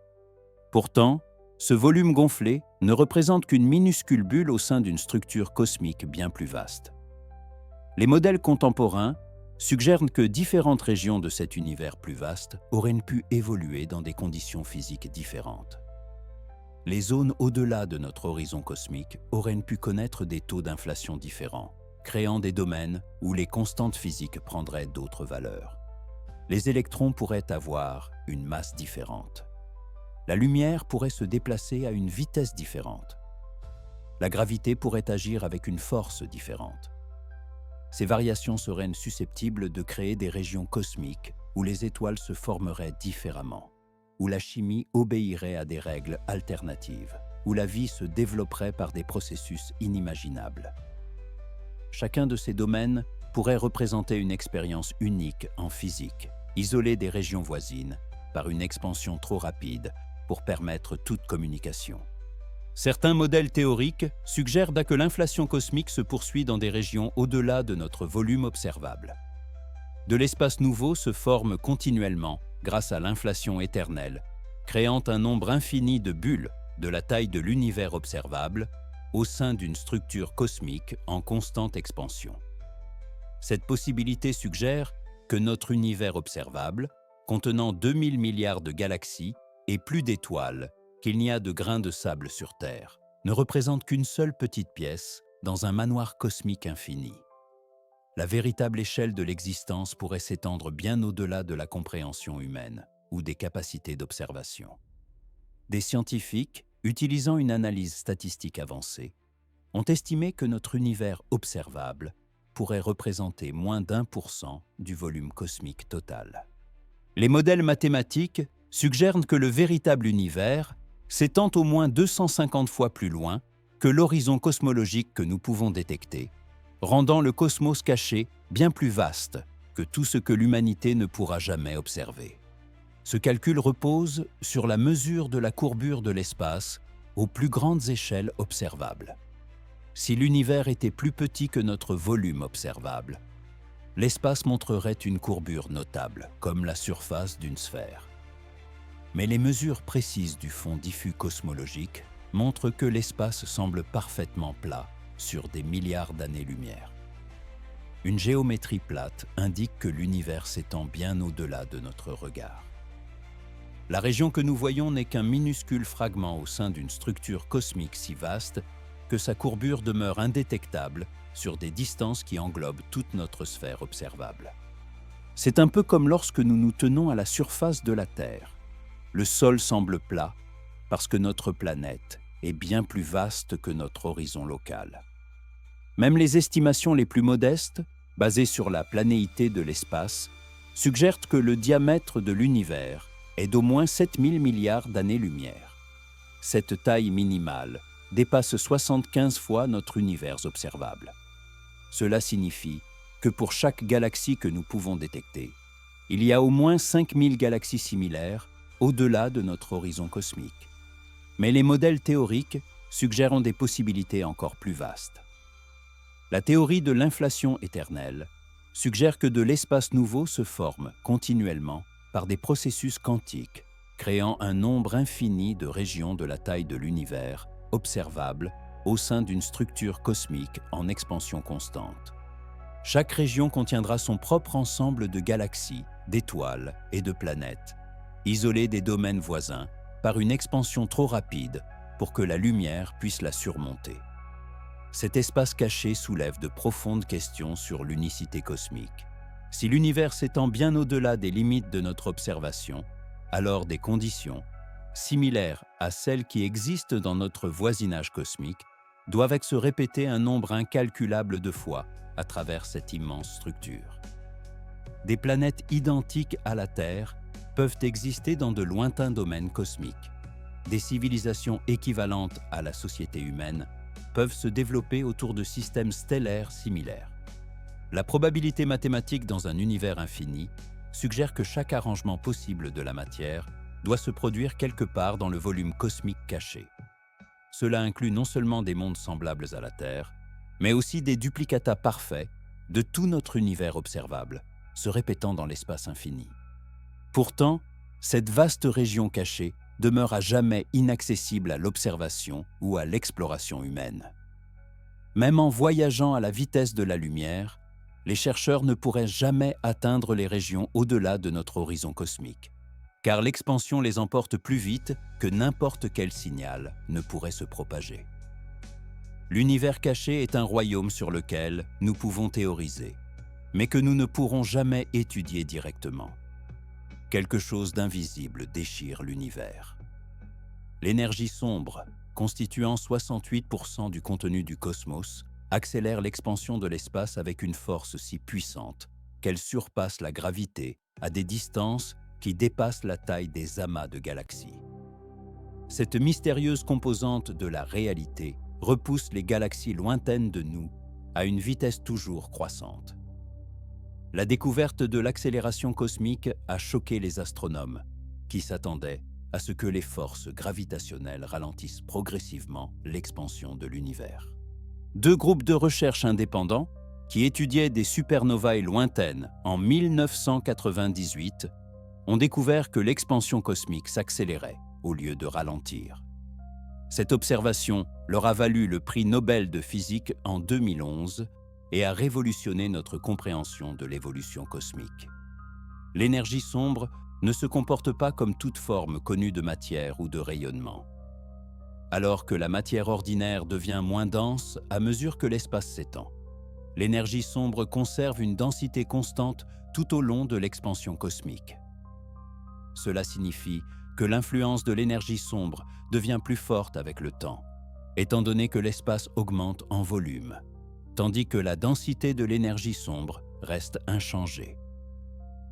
Pourtant, ce volume gonflé ne représente qu'une minuscule bulle au sein d'une structure cosmique bien plus vaste. Les modèles contemporains suggèrent que différentes régions de cet univers plus vaste auraient pu évoluer dans des conditions physiques différentes. Les zones au-delà de notre horizon cosmique auraient pu connaître des taux d'inflation différents, créant des domaines où les constantes physiques prendraient d'autres valeurs. Les électrons pourraient avoir une masse différente. La lumière pourrait se déplacer à une vitesse différente. La gravité pourrait agir avec une force différente. Ces variations seraient susceptibles de créer des régions cosmiques où les étoiles se formeraient différemment, où la chimie obéirait à des règles alternatives, où la vie se développerait par des processus inimaginables. Chacun de ces domaines pourrait représenter une expérience unique en physique, isolée des régions voisines par une expansion trop rapide pour permettre toute communication. Certains modèles théoriques suggèrent que l'inflation cosmique se poursuit dans des régions au-delà de notre volume observable. De l'espace nouveau se forme continuellement grâce à l'inflation éternelle, créant un nombre infini de bulles de la taille de l'univers observable au sein d'une structure cosmique en constante expansion. Cette possibilité suggère que notre univers observable, contenant 2000 milliards de galaxies et plus d'étoiles qu'il n'y a de grains de sable sur Terre, ne représente qu'une seule petite pièce dans un manoir cosmique infini. La véritable échelle de l'existence pourrait s'étendre bien au-delà de la compréhension humaine ou des capacités d'observation. Des scientifiques, utilisant une analyse statistique avancée, ont estimé que notre univers observable pourrait représenter moins d'1% du volume cosmique total. Les modèles mathématiques suggèrent que le véritable univers s'étend au moins 250 fois plus loin que l'horizon cosmologique que nous pouvons détecter, rendant le cosmos caché bien plus vaste que tout ce que l'humanité ne pourra jamais observer. Ce calcul repose sur la mesure de la courbure de l'espace aux plus grandes échelles observables. Si l'univers était plus petit que notre volume observable, l'espace montrerait une courbure notable, comme la surface d'une sphère. Mais les mesures précises du fond diffus cosmologique montrent que l'espace semble parfaitement plat sur des milliards d'années-lumière. Une géométrie plate indique que l'univers s'étend bien au-delà de notre regard. La région que nous voyons n'est qu'un minuscule fragment au sein d'une structure cosmique si vaste que sa courbure demeure indétectable sur des distances qui englobent toute notre sphère observable. C'est un peu comme lorsque nous nous tenons à la surface de la Terre. Le sol semble plat parce que notre planète est bien plus vaste que notre horizon local. Même les estimations les plus modestes, basées sur la planéité de l'espace, suggèrent que le diamètre de l'univers est d'au moins 7000 milliards d'années-lumière. Cette taille minimale dépasse 75 fois notre univers observable. Cela signifie que pour chaque galaxie que nous pouvons détecter, il y a au moins 5000 galaxies similaires au-delà de notre horizon cosmique. Mais les modèles théoriques suggèrent des possibilités encore plus vastes. La théorie de l'inflation éternelle suggère que de l'espace nouveau se forme continuellement par des processus quantiques, créant un nombre infini de régions de la taille de l'univers observables au sein d'une structure cosmique en expansion constante. Chaque région contiendra son propre ensemble de galaxies, d'étoiles et de planètes, isolées des domaines voisins par une expansion trop rapide pour que la lumière puisse la surmonter. Cet espace caché soulève de profondes questions sur l'unicité cosmique. Si l'univers s'étend bien au-delà des limites de notre observation, alors des conditions, similaires à celles qui existent dans notre voisinage cosmique, doivent se répéter un nombre incalculable de fois à travers cette immense structure. Des planètes identiques à la Terre peuvent exister dans de lointains domaines cosmiques. Des civilisations équivalentes à la société humaine peuvent se développer autour de systèmes stellaires similaires. La probabilité mathématique dans un univers infini suggère que chaque arrangement possible de la matière doit se produire quelque part dans le volume cosmique caché. Cela inclut non seulement des mondes semblables à la Terre, mais aussi des duplicata parfaits de tout notre univers observable, se répétant dans l'espace infini. Pourtant, cette vaste région cachée demeure à jamais inaccessible à l'observation ou à l'exploration humaine. Même en voyageant à la vitesse de la lumière, les chercheurs ne pourraient jamais atteindre les régions au-delà de notre horizon cosmique, car l'expansion les emporte plus vite que n'importe quel signal ne pourrait se propager. L'univers caché est un royaume sur lequel nous pouvons théoriser, mais que nous ne pourrons jamais étudier directement. Quelque chose d'invisible déchire l'univers. L'énergie sombre, constituant 68% du contenu du cosmos, accélère l'expansion de l'espace avec une force si puissante qu'elle surpasse la gravité à des distances qui dépassent la taille des amas de galaxies. Cette mystérieuse composante de la réalité repousse les galaxies lointaines de nous à une vitesse toujours croissante. La découverte de l'accélération cosmique a choqué les astronomes, qui s'attendaient à ce que les forces gravitationnelles ralentissent progressivement l'expansion de l'univers. Deux groupes de recherche indépendants, qui étudiaient des supernovae lointaines en 1998, ont découvert que l'expansion cosmique s'accélérait au lieu de ralentir. Cette observation leur a valu le prix Nobel de physique en 2011 et a révolutionné notre compréhension de l'évolution cosmique. L'énergie sombre ne se comporte pas comme toute forme connue de matière ou de rayonnement. Alors que la matière ordinaire devient moins dense à mesure que l'espace s'étend, l'énergie sombre conserve une densité constante tout au long de l'expansion cosmique. Cela signifie que l'influence de l'énergie sombre devient plus forte avec le temps, étant donné que l'espace augmente en volume, tandis que la densité de l'énergie sombre reste inchangée.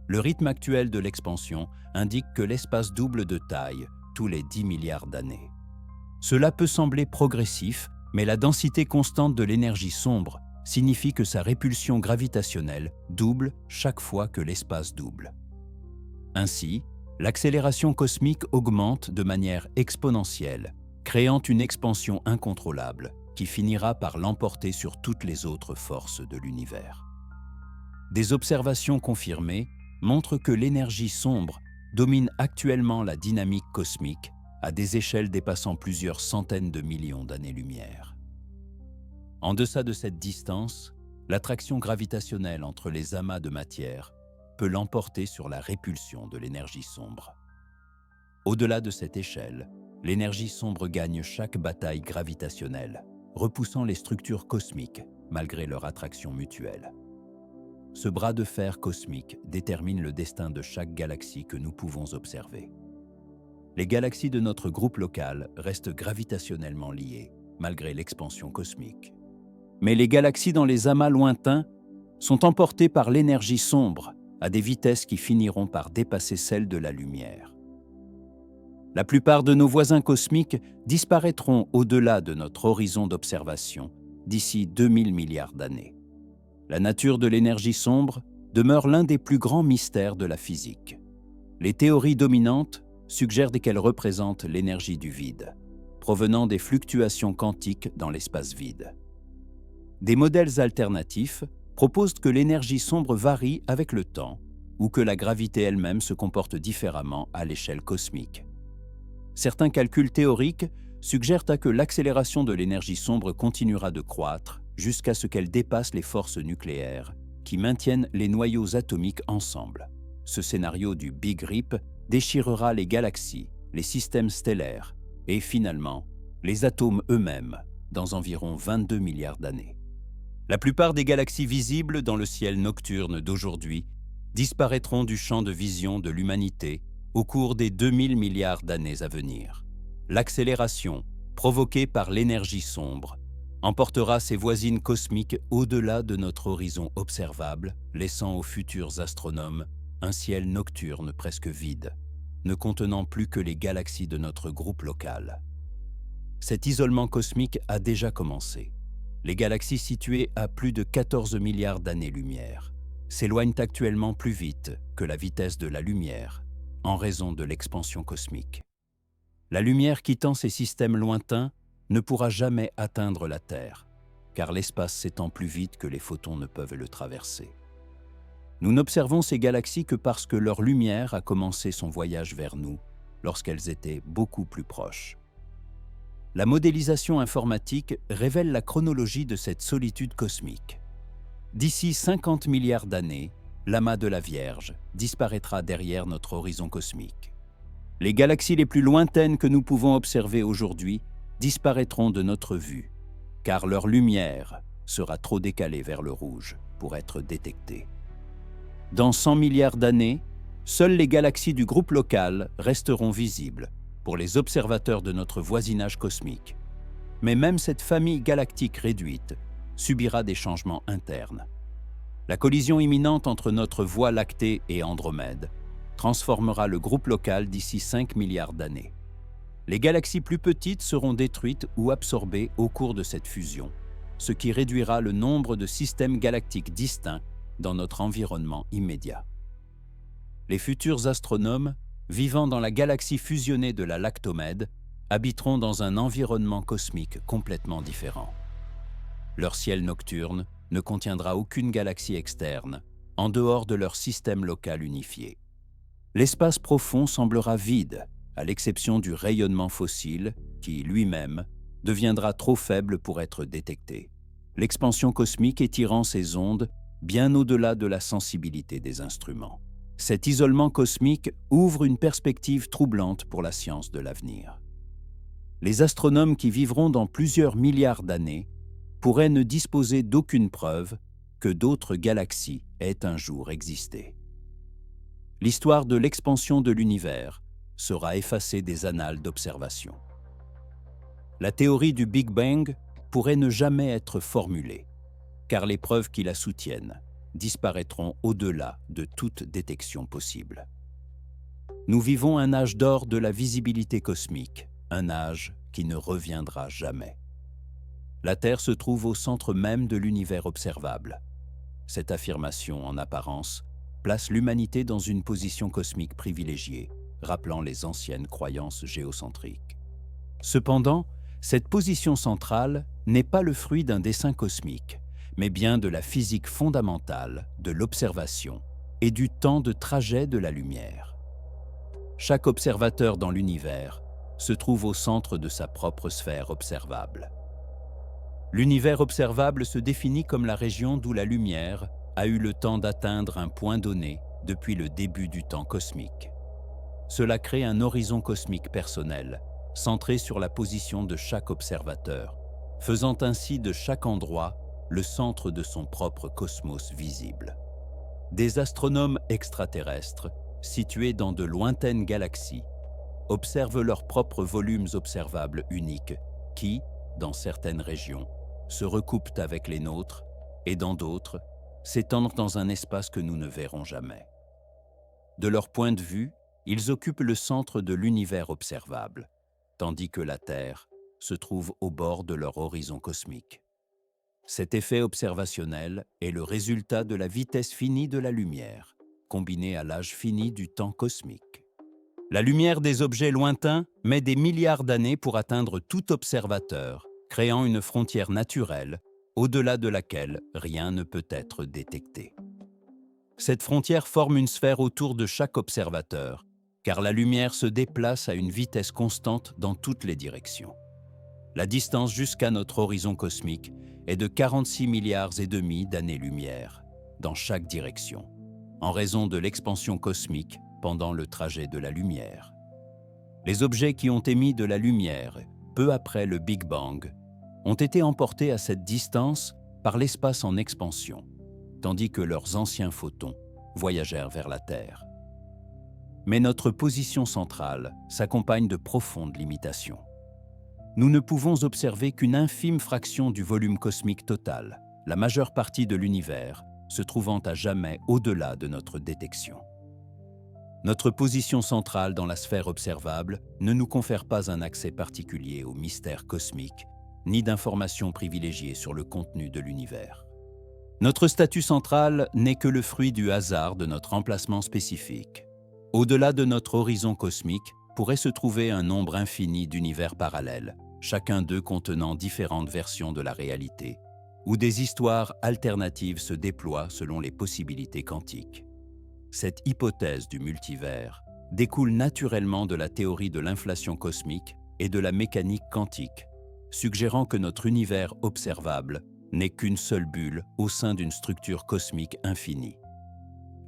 Le rythme actuel de l'expansion indique que l'espace double de taille tous les 10 milliards d'années. Cela peut sembler progressif, mais la densité constante de l'énergie sombre signifie que sa répulsion gravitationnelle double chaque fois que l'espace double. Ainsi, l'accélération cosmique augmente de manière exponentielle, créant une expansion incontrôlable qui finira par l'emporter sur toutes les autres forces de l'univers. Des observations confirmées montrent que l'énergie sombre domine actuellement la dynamique cosmique à des échelles dépassant plusieurs centaines de millions d'années-lumière. En deçà de cette distance, l'attraction gravitationnelle entre les amas de matière peut l'emporter sur la répulsion de l'énergie sombre. Au-delà de cette échelle, l'énergie sombre gagne chaque bataille gravitationnelle, repoussant les structures cosmiques malgré leur attraction mutuelle. Ce bras de fer cosmique détermine le destin de chaque galaxie que nous pouvons observer. Les galaxies de notre groupe local restent gravitationnellement liées, malgré l'expansion cosmique. Mais les galaxies dans les amas lointains sont emportées par l'énergie sombre à des vitesses qui finiront par dépasser celles de la lumière. La plupart de nos voisins cosmiques disparaîtront au-delà de notre horizon d'observation d'ici 2000 milliards d'années. La nature de l'énergie sombre demeure l'un des plus grands mystères de la physique. Les théories dominantes suggèrent qu'elle représente l'énergie du vide, provenant des fluctuations quantiques dans l'espace vide. Des modèles alternatifs proposent que l'énergie sombre varie avec le temps ou que la gravité elle-même se comporte différemment à l'échelle cosmique. Certains calculs théoriques suggèrent que l'accélération de l'énergie sombre continuera de croître jusqu'à ce qu'elle dépasse les forces nucléaires qui maintiennent les noyaux atomiques ensemble. Ce scénario du Big Rip déchirera les galaxies, les systèmes stellaires et finalement les atomes eux-mêmes dans environ 22 milliards d'années. La plupart des galaxies visibles dans le ciel nocturne d'aujourd'hui disparaîtront du champ de vision de l'humanité au cours des 2000 milliards d'années à venir. L'accélération, provoquée par l'énergie sombre, emportera ses voisines cosmiques au-delà de notre horizon observable, laissant aux futurs astronomes un ciel nocturne presque vide, ne contenant plus que les galaxies de notre groupe local. Cet isolement cosmique a déjà commencé. Les galaxies situées à plus de 14 milliards d'années-lumière s'éloignent actuellement plus vite que la vitesse de la lumière en raison de l'expansion cosmique. La lumière quittant ces systèmes lointains ne pourra jamais atteindre la Terre, car l'espace s'étend plus vite que les photons ne peuvent le traverser. Nous n'observons ces galaxies que parce que leur lumière a commencé son voyage vers nous lorsqu'elles étaient beaucoup plus proches. La modélisation informatique révèle la chronologie de cette solitude cosmique. D'ici 50 milliards d'années, l'amas de la Vierge disparaîtra derrière notre horizon cosmique. Les galaxies les plus lointaines que nous pouvons observer aujourd'hui disparaîtront de notre vue, car leur lumière sera trop décalée vers le rouge pour être détectée. Dans 100 milliards d'années, seules les galaxies du groupe local resteront visibles pour les observateurs de notre voisinage cosmique. Mais même cette famille galactique réduite subira des changements internes. La collision imminente entre notre Voie lactée et Andromède transformera le groupe local d'ici 5 milliards d'années. Les galaxies plus petites seront détruites ou absorbées au cours de cette fusion, ce qui réduira le nombre de systèmes galactiques distincts dans notre environnement immédiat. Les futurs astronomes, vivant dans la galaxie fusionnée de la Lactomède, habiteront dans un environnement cosmique complètement différent. Leur ciel nocturne ne contiendra aucune galaxie externe, en dehors de leur système local unifié. L'espace profond semblera vide, à l'exception du rayonnement fossile, qui, lui-même, deviendra trop faible pour être détecté. L'expansion cosmique étirant ses ondes bien au-delà de la sensibilité des instruments. Cet isolement cosmique ouvre une perspective troublante pour la science de l'avenir. Les astronomes qui vivront dans plusieurs milliards d'années pourraient ne disposer d'aucune preuve que d'autres galaxies aient un jour existé. L'histoire de l'expansion de l'univers sera effacée des annales d'observation. La théorie du Big Bang pourrait ne jamais être formulée, car les preuves qui la soutiennent disparaîtront au-delà de toute détection possible. Nous vivons un âge d'or de la visibilité cosmique, un âge qui ne reviendra jamais. La Terre se trouve au centre même de l'univers observable. Cette affirmation, en apparence, place l'humanité dans une position cosmique privilégiée, rappelant les anciennes croyances géocentriques. Cependant, cette position centrale n'est pas le fruit d'un dessein cosmique, mais bien de la physique fondamentale, de l'observation et du temps de trajet de la lumière. Chaque observateur dans l'univers se trouve au centre de sa propre sphère observable. L'univers observable se définit comme la région d'où la lumière a eu le temps d'atteindre un point donné depuis le début du temps cosmique. Cela crée un horizon cosmique personnel, centré sur la position de chaque observateur, faisant ainsi de chaque endroit le centre de son propre cosmos visible. Des astronomes extraterrestres, situés dans de lointaines galaxies, observent leurs propres volumes observables uniques qui, dans certaines régions, se recoupent avec les nôtres et dans d'autres, s'étendent dans un espace que nous ne verrons jamais. De leur point de vue, ils occupent le centre de l'univers observable, tandis que la Terre se trouve au bord de leur horizon cosmique. Cet effet observationnel est le résultat de la vitesse finie de la lumière, combinée à l'âge fini du temps cosmique. La lumière des objets lointains met des milliards d'années pour atteindre tout observateur, créant une frontière naturelle, au-delà de laquelle rien ne peut être détecté. Cette frontière forme une sphère autour de chaque observateur, car la lumière se déplace à une vitesse constante dans toutes les directions. La distance jusqu'à notre horizon cosmique est de 46 milliards et demi d'années-lumière, dans chaque direction, en raison de l'expansion cosmique pendant le trajet de la lumière. Les objets qui ont émis de la lumière, peu après le Big Bang, ont été emportés à cette distance par l'espace en expansion, tandis que leurs anciens photons voyagèrent vers la Terre. Mais notre position centrale s'accompagne de profondes limitations. Nous ne pouvons observer qu'une infime fraction du volume cosmique total, la majeure partie de l'univers se trouvant à jamais au-delà de notre détection. Notre position centrale dans la sphère observable ne nous confère pas un accès particulier au mystère cosmique, ni d'informations privilégiées sur le contenu de l'univers. Notre statut central n'est que le fruit du hasard de notre emplacement spécifique. Au-delà de notre horizon cosmique pourrait se trouver un nombre infini d'univers parallèles, chacun d'eux contenant différentes versions de la réalité, où des histoires alternatives se déploient selon les possibilités quantiques. Cette hypothèse du multivers découle naturellement de la théorie de l'inflation cosmique et de la mécanique quantique, suggérant que notre univers observable n'est qu'une seule bulle au sein d'une structure cosmique infinie.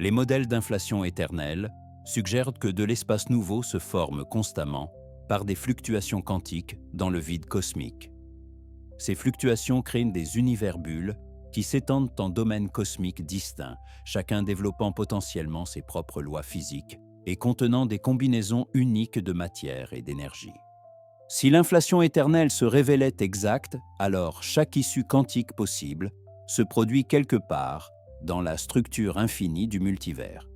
Les modèles d'inflation éternelle suggèrent que de l'espace nouveau se forme constamment par des fluctuations quantiques dans le vide cosmique. Ces fluctuations créent des univers-bulles qui s'étendent en domaines cosmiques distincts, chacun développant potentiellement ses propres lois physiques et contenant des combinaisons uniques de matière et d'énergie. Si l'inflation éternelle se révélait exacte, alors chaque issue quantique possible se produit quelque part dans la structure infinie du multivers.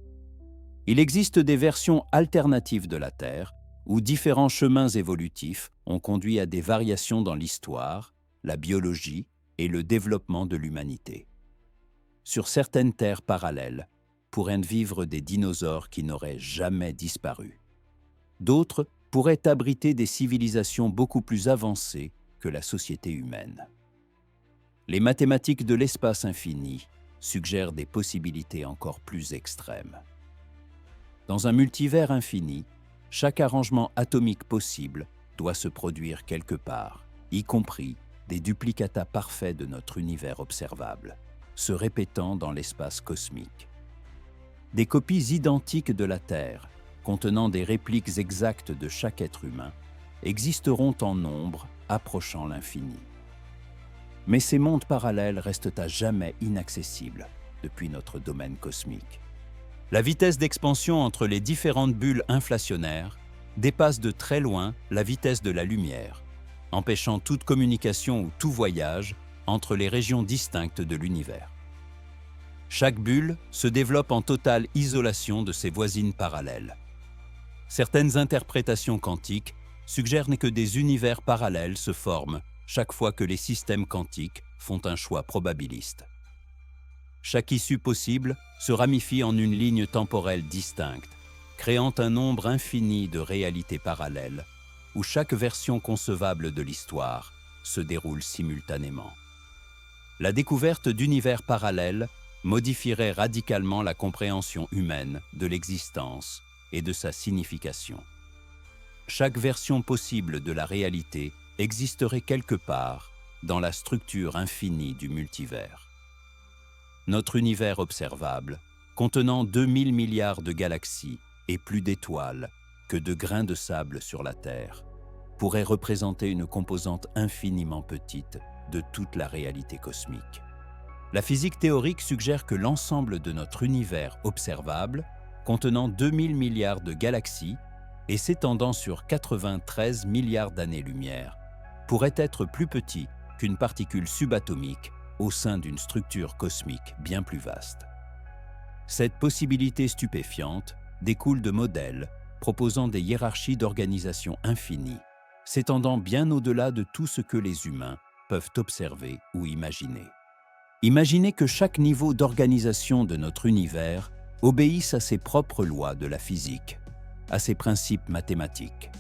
Il existe des versions alternatives de la Terre où différents chemins évolutifs ont conduit à des variations dans l'histoire, la biologie et le développement de l'humanité. Sur certaines terres parallèles pourraient vivre des dinosaures qui n'auraient jamais disparu. D'autres pourraient abriter des civilisations beaucoup plus avancées que la société humaine. Les mathématiques de l'espace infini suggèrent des possibilités encore plus extrêmes. Dans un multivers infini, chaque arrangement atomique possible doit se produire quelque part, y compris des duplicata parfaits de notre univers observable, se répétant dans l'espace cosmique. Des copies identiques de la Terre, contenant des répliques exactes de chaque être humain, existeront en nombre approchant l'infini. Mais ces mondes parallèles restent à jamais inaccessibles depuis notre domaine cosmique. La vitesse d'expansion entre les différentes bulles inflationnaires dépasse de très loin la vitesse de la lumière, empêchant toute communication ou tout voyage entre les régions distinctes de l'univers. Chaque bulle se développe en totale isolation de ses voisines parallèles. Certaines interprétations quantiques suggèrent que des univers parallèles se forment chaque fois que les systèmes quantiques font un choix probabiliste. Chaque issue possible se ramifie en une ligne temporelle distincte, créant un nombre infini de réalités parallèles, où chaque version concevable de l'histoire se déroule simultanément. La découverte d'univers parallèles modifierait radicalement la compréhension humaine de l'existence et de sa signification. Chaque version possible de la réalité existerait quelque part dans la structure infinie du multivers. Notre univers observable, contenant 2000 milliards de galaxies et plus d'étoiles que de grains de sable sur la Terre, pourrait représenter une composante infiniment petite de toute la réalité cosmique. La physique théorique suggère que l'ensemble de notre univers observable, contenant 2000 milliards de galaxies et s'étendant sur 93 milliards d'années-lumière, pourrait être plus petit qu'une particule subatomique au sein d'une structure cosmique bien plus vaste. Cette possibilité stupéfiante découle de modèles proposant des hiérarchies d'organisation infinies, s'étendant bien au-delà de tout ce que les humains peuvent observer ou imaginer. Imaginez que chaque niveau d'organisation de notre univers obéisse à ses propres lois de la physique, à ses principes mathématiques.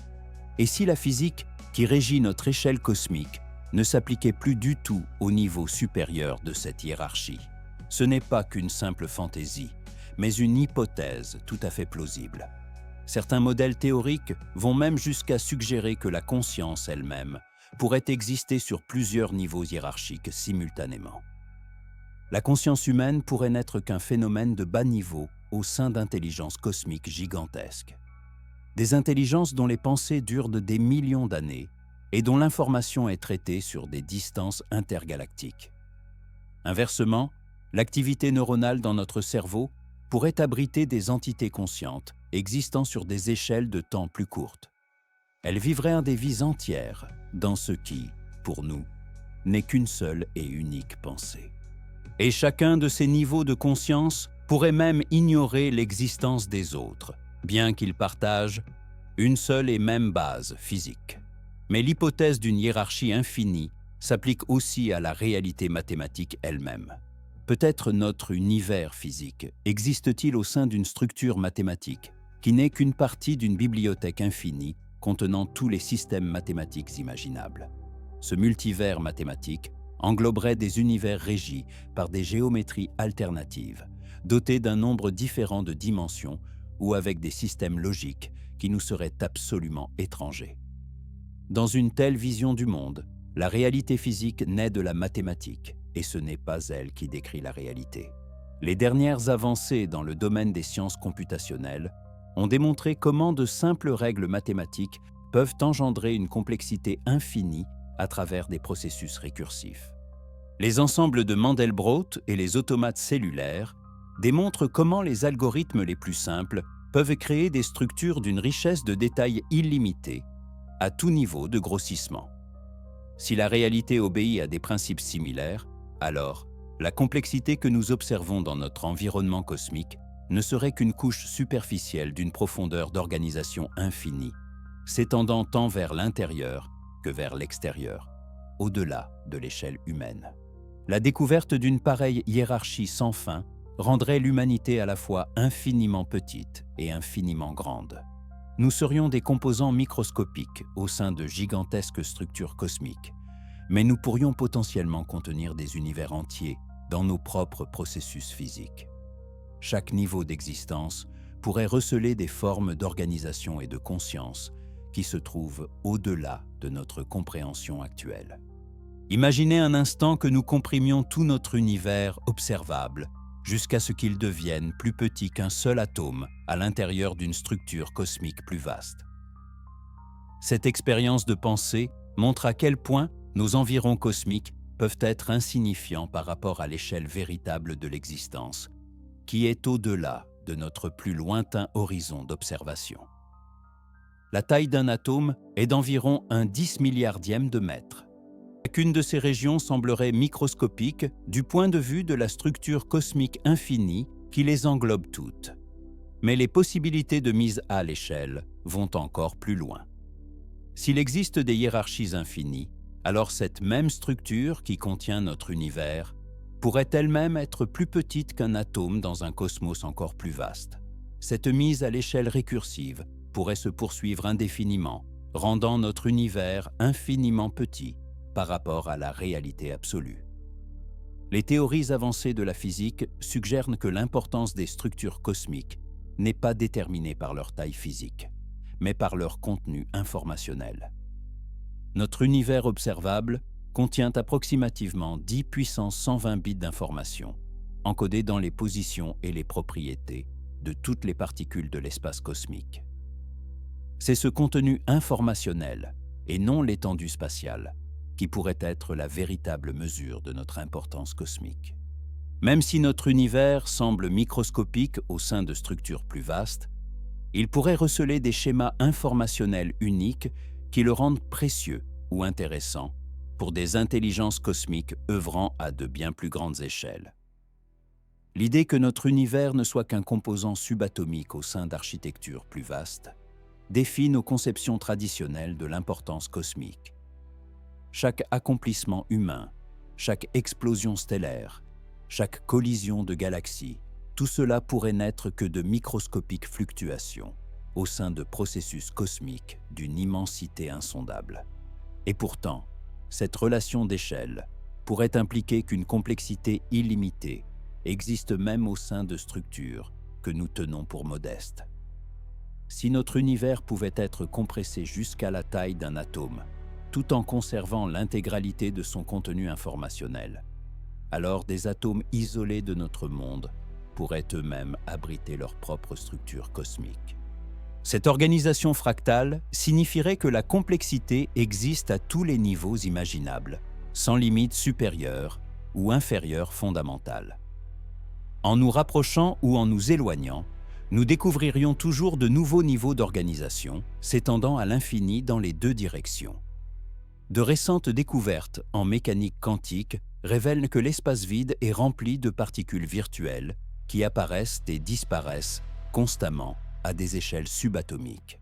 Et si la physique qui régit notre échelle cosmique ne s'appliquait plus du tout au niveau supérieur de cette hiérarchie? Ce n'est pas qu'une simple fantaisie, mais une hypothèse tout à fait plausible. Certains modèles théoriques vont même jusqu'à suggérer que la conscience elle-même pourrait exister sur plusieurs niveaux hiérarchiques simultanément. La conscience humaine pourrait n'être qu'un phénomène de bas niveau au sein d'intelligences cosmiques gigantesques. Des intelligences dont les pensées durent des millions d'années et dont l'information est traitée sur des distances intergalactiques. Inversement, l'activité neuronale dans notre cerveau pourrait abriter des entités conscientes existant sur des échelles de temps plus courtes. Elles vivraient des vies entières dans ce qui, pour nous, n'est qu'une seule et unique pensée. Et chacun de ces niveaux de conscience pourrait même ignorer l'existence des autres, bien qu'ils partagent une seule et même base physique. Mais l'hypothèse d'une hiérarchie infinie s'applique aussi à la réalité mathématique elle-même. Peut-être notre univers physique existe-t-il au sein d'une structure mathématique qui n'est qu'une partie d'une bibliothèque infinie contenant tous les systèmes mathématiques imaginables. Ce multivers mathématique engloberait des univers régis par des géométries alternatives, dotés d'un nombre différent de dimensions ou avec des systèmes logiques qui nous seraient absolument étrangers. Dans une telle vision du monde, la réalité physique naît de la mathématique, et ce n'est pas elle qui décrit la réalité. Les dernières avancées dans le domaine des sciences computationnelles ont démontré comment de simples règles mathématiques peuvent engendrer une complexité infinie à travers des processus récursifs. Les ensembles de Mandelbrot et les automates cellulaires démontrent comment les algorithmes les plus simples peuvent créer des structures d'une richesse de détails illimitée, à tout niveau de grossissement. Si la réalité obéit à des principes similaires, alors la complexité que nous observons dans notre environnement cosmique ne serait qu'une couche superficielle d'une profondeur d'organisation infinie, s'étendant tant vers l'intérieur que vers l'extérieur, au-delà de l'échelle humaine. La découverte d'une pareille hiérarchie sans fin rendrait l'humanité à la fois infiniment petite et infiniment grande. Nous serions des composants microscopiques au sein de gigantesques structures cosmiques, mais nous pourrions potentiellement contenir des univers entiers dans nos propres processus physiques. Chaque niveau d'existence pourrait receler des formes d'organisation et de conscience qui se trouvent au-delà de notre compréhension actuelle. Imaginez un instant que nous comprimions tout notre univers observable jusqu'à ce qu'il devienne plus petit qu'un seul atome à l'intérieur d'une structure cosmique plus vaste. Cette expérience de pensée montre à quel point nos environs cosmiques peuvent être insignifiants par rapport à l'échelle véritable de l'existence, qui est au-delà de notre plus lointain horizon d'observation. La taille d'un atome est d'environ un 10 milliardième de mètre. Chacune de ces régions semblerait microscopique du point de vue de la structure cosmique infinie qui les englobe toutes. Mais les possibilités de mise à l'échelle vont encore plus loin. S'il existe des hiérarchies infinies, alors cette même structure qui contient notre univers pourrait elle-même être plus petite qu'un atome dans un cosmos encore plus vaste. Cette mise à l'échelle récursive pourrait se poursuivre indéfiniment, rendant notre univers infiniment petit par rapport à la réalité absolue. Les théories avancées de la physique suggèrent que l'importance des structures cosmiques n'est pas déterminée par leur taille physique, mais par leur contenu informationnel. Notre univers observable contient approximativement 10 puissance 120 bits d'informations, encodés dans les positions et les propriétés de toutes les particules de l'espace cosmique. C'est ce contenu informationnel, et non l'étendue spatiale, qui pourrait être la véritable mesure de notre importance cosmique. Même si notre univers semble microscopique au sein de structures plus vastes, il pourrait receler des schémas informationnels uniques qui le rendent précieux ou intéressant pour des intelligences cosmiques œuvrant à de bien plus grandes échelles. L'idée que notre univers ne soit qu'un composant subatomique au sein d'architectures plus vastes défie nos conceptions traditionnelles de l'importance cosmique. Chaque accomplissement humain, chaque explosion stellaire, chaque collision de galaxies, tout cela pourrait n'être que de microscopiques fluctuations au sein de processus cosmiques d'une immensité insondable. Et pourtant, cette relation d'échelle pourrait impliquer qu'une complexité illimitée existe même au sein de structures que nous tenons pour modestes. Si notre univers pouvait être compressé jusqu'à la taille d'un atome, tout en conservant l'intégralité de son contenu informationnel, alors des atomes isolés de notre monde pourraient eux-mêmes abriter leur propre structure cosmique. Cette organisation fractale signifierait que la complexité existe à tous les niveaux imaginables, sans limite supérieure ou inférieure fondamentale. En nous rapprochant ou en nous éloignant, nous découvririons toujours de nouveaux niveaux d'organisation, s'étendant à l'infini dans les deux directions. De récentes découvertes en mécanique quantique révèlent que l'espace vide est rempli de particules virtuelles qui apparaissent et disparaissent constamment à des échelles subatomiques.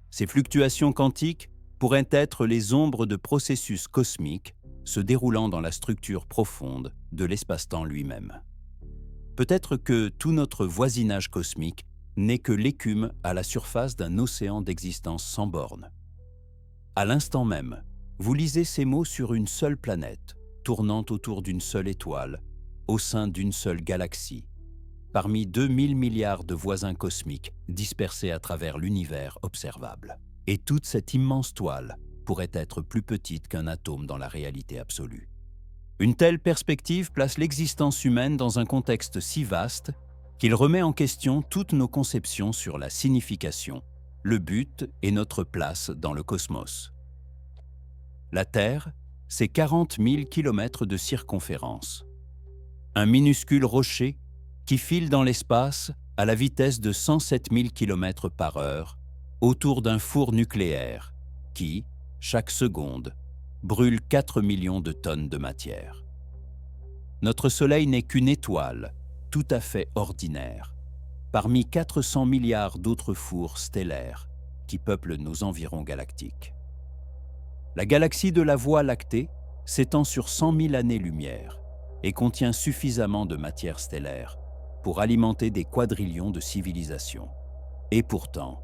Ces fluctuations quantiques pourraient être les ombres de processus cosmiques se déroulant dans la structure profonde de l'espace-temps lui-même. Peut-être que tout notre voisinage cosmique n'est que l'écume à la surface d'un océan d'existence sans bornes. À l'instant même, vous lisez ces mots sur une seule planète, tournant autour d'une seule étoile, au sein d'une seule galaxie, parmi 2000 milliards de voisins cosmiques dispersés à travers l'univers observable. Et toute cette immense toile pourrait être plus petite qu'un atome dans la réalité absolue. Une telle perspective place l'existence humaine dans un contexte si vaste qu'il remet en question toutes nos conceptions sur la signification, le but et notre place dans le cosmos. La Terre, c'est 40 000 km de circonférence. Un minuscule rocher qui file dans l'espace à la vitesse de 107 000 km par heure autour d'un four nucléaire qui, chaque seconde, brûle 4 millions de tonnes de matière. Notre Soleil n'est qu'une étoile, tout à fait ordinaire, parmi 400 milliards d'autres fours stellaires qui peuplent nos environs galactiques. La galaxie de la Voie lactée s'étend sur 100 000 années-lumière et contient suffisamment de matière stellaire pour alimenter des quadrillions de civilisations. Et pourtant,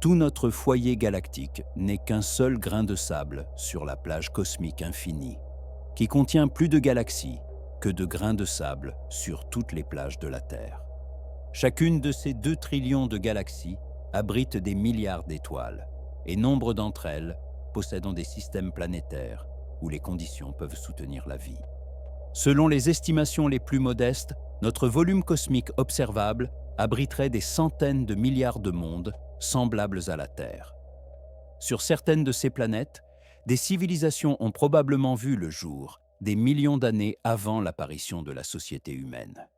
tout notre foyer galactique n'est qu'un seul grain de sable sur la plage cosmique infinie, qui contient plus de galaxies que de grains de sable sur toutes les plages de la Terre. Chacune de ces 2 trillions de galaxies abrite des milliards d'étoiles, et nombre d'entre elles possédant des systèmes planétaires où les conditions peuvent soutenir la vie. Selon les estimations les plus modestes, notre volume cosmique observable abriterait des centaines de milliards de mondes semblables à la Terre. Sur certaines de ces planètes, des civilisations ont probablement vu le jour des millions d'années avant l'apparition de la société humaine.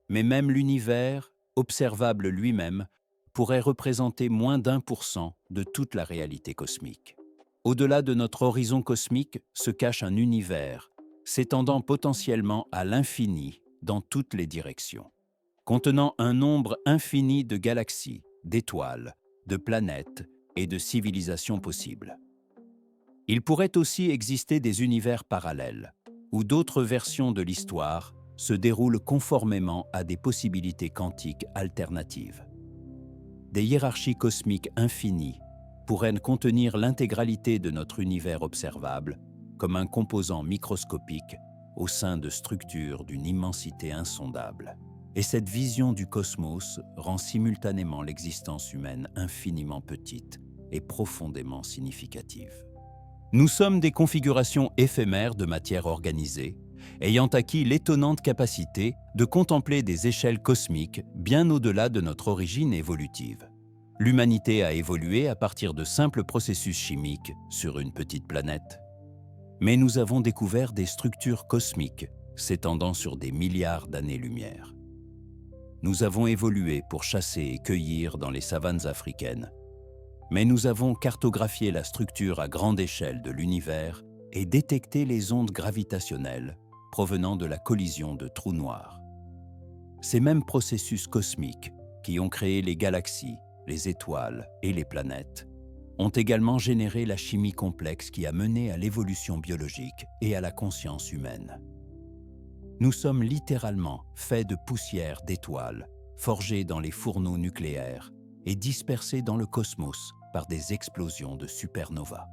Mais même l'univers, observable lui-même, pourrait représenter moins d'1% de toute la réalité cosmique. Au-delà de notre horizon cosmique se cache un univers s'étendant potentiellement à l'infini dans toutes les directions, contenant un nombre infini de galaxies, d'étoiles, de planètes et de civilisations possibles. Il pourrait aussi exister des univers parallèles, où d'autres versions de l'histoire se déroulent conformément à des possibilités quantiques alternatives. Des hiérarchies cosmiques infinies pourraient contenir l'intégralité de notre univers observable comme un composant microscopique au sein de structures d'une immensité insondable. Et cette vision du cosmos rend simultanément l'existence humaine infiniment petite et profondément significative. Nous sommes des configurations éphémères de matière organisée, ayant acquis l'étonnante capacité de contempler des échelles cosmiques bien au-delà de notre origine évolutive. L'humanité a évolué à partir de simples processus chimiques sur une petite planète. Mais nous avons découvert des structures cosmiques s'étendant sur des milliards d'années-lumière. Nous avons évolué pour chasser et cueillir dans les savanes africaines, mais nous avons cartographié la structure à grande échelle de l'univers et détecté les ondes gravitationnelles provenant de la collision de trous noirs. Ces mêmes processus cosmiques qui ont créé les galaxies, les étoiles et les planètes ont également généré la chimie complexe qui a mené à l'évolution biologique et à la conscience humaine. Nous sommes littéralement faits de poussière d'étoiles, forgées dans les fourneaux nucléaires et dispersées dans le cosmos par des explosions de supernovas.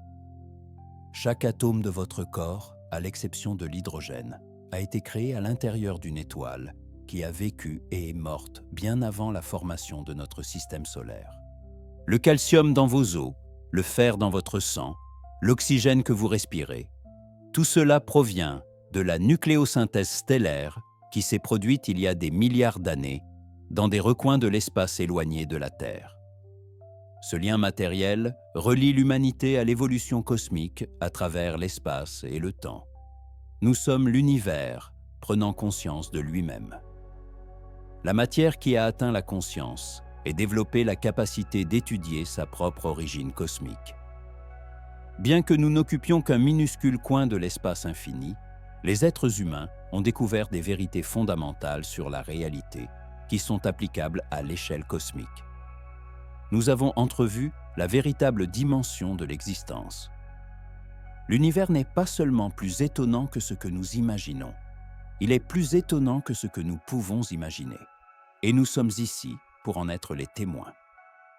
Chaque atome de votre corps, à l'exception de l'hydrogène, a été créé à l'intérieur d'une étoile qui a vécu et est morte bien avant la formation de notre système solaire. Le calcium dans vos os, le fer dans votre sang, l'oxygène que vous respirez, tout cela provient de la nucléosynthèse stellaire qui s'est produite il y a des milliards d'années dans des recoins de l'espace éloigné de la Terre. Ce lien matériel relie l'humanité à l'évolution cosmique à travers l'espace et le temps. Nous sommes l'univers prenant conscience de lui-même. La matière qui a atteint la conscience et développé la capacité d'étudier sa propre origine cosmique. Bien que nous n'occupions qu'un minuscule coin de l'espace infini, les êtres humains ont découvert des vérités fondamentales sur la réalité qui sont applicables à l'échelle cosmique. Nous avons entrevu la véritable dimension de l'existence. L'univers n'est pas seulement plus étonnant que ce que nous imaginons, il est plus étonnant que ce que nous pouvons imaginer. Et nous sommes ici pour en être les témoins.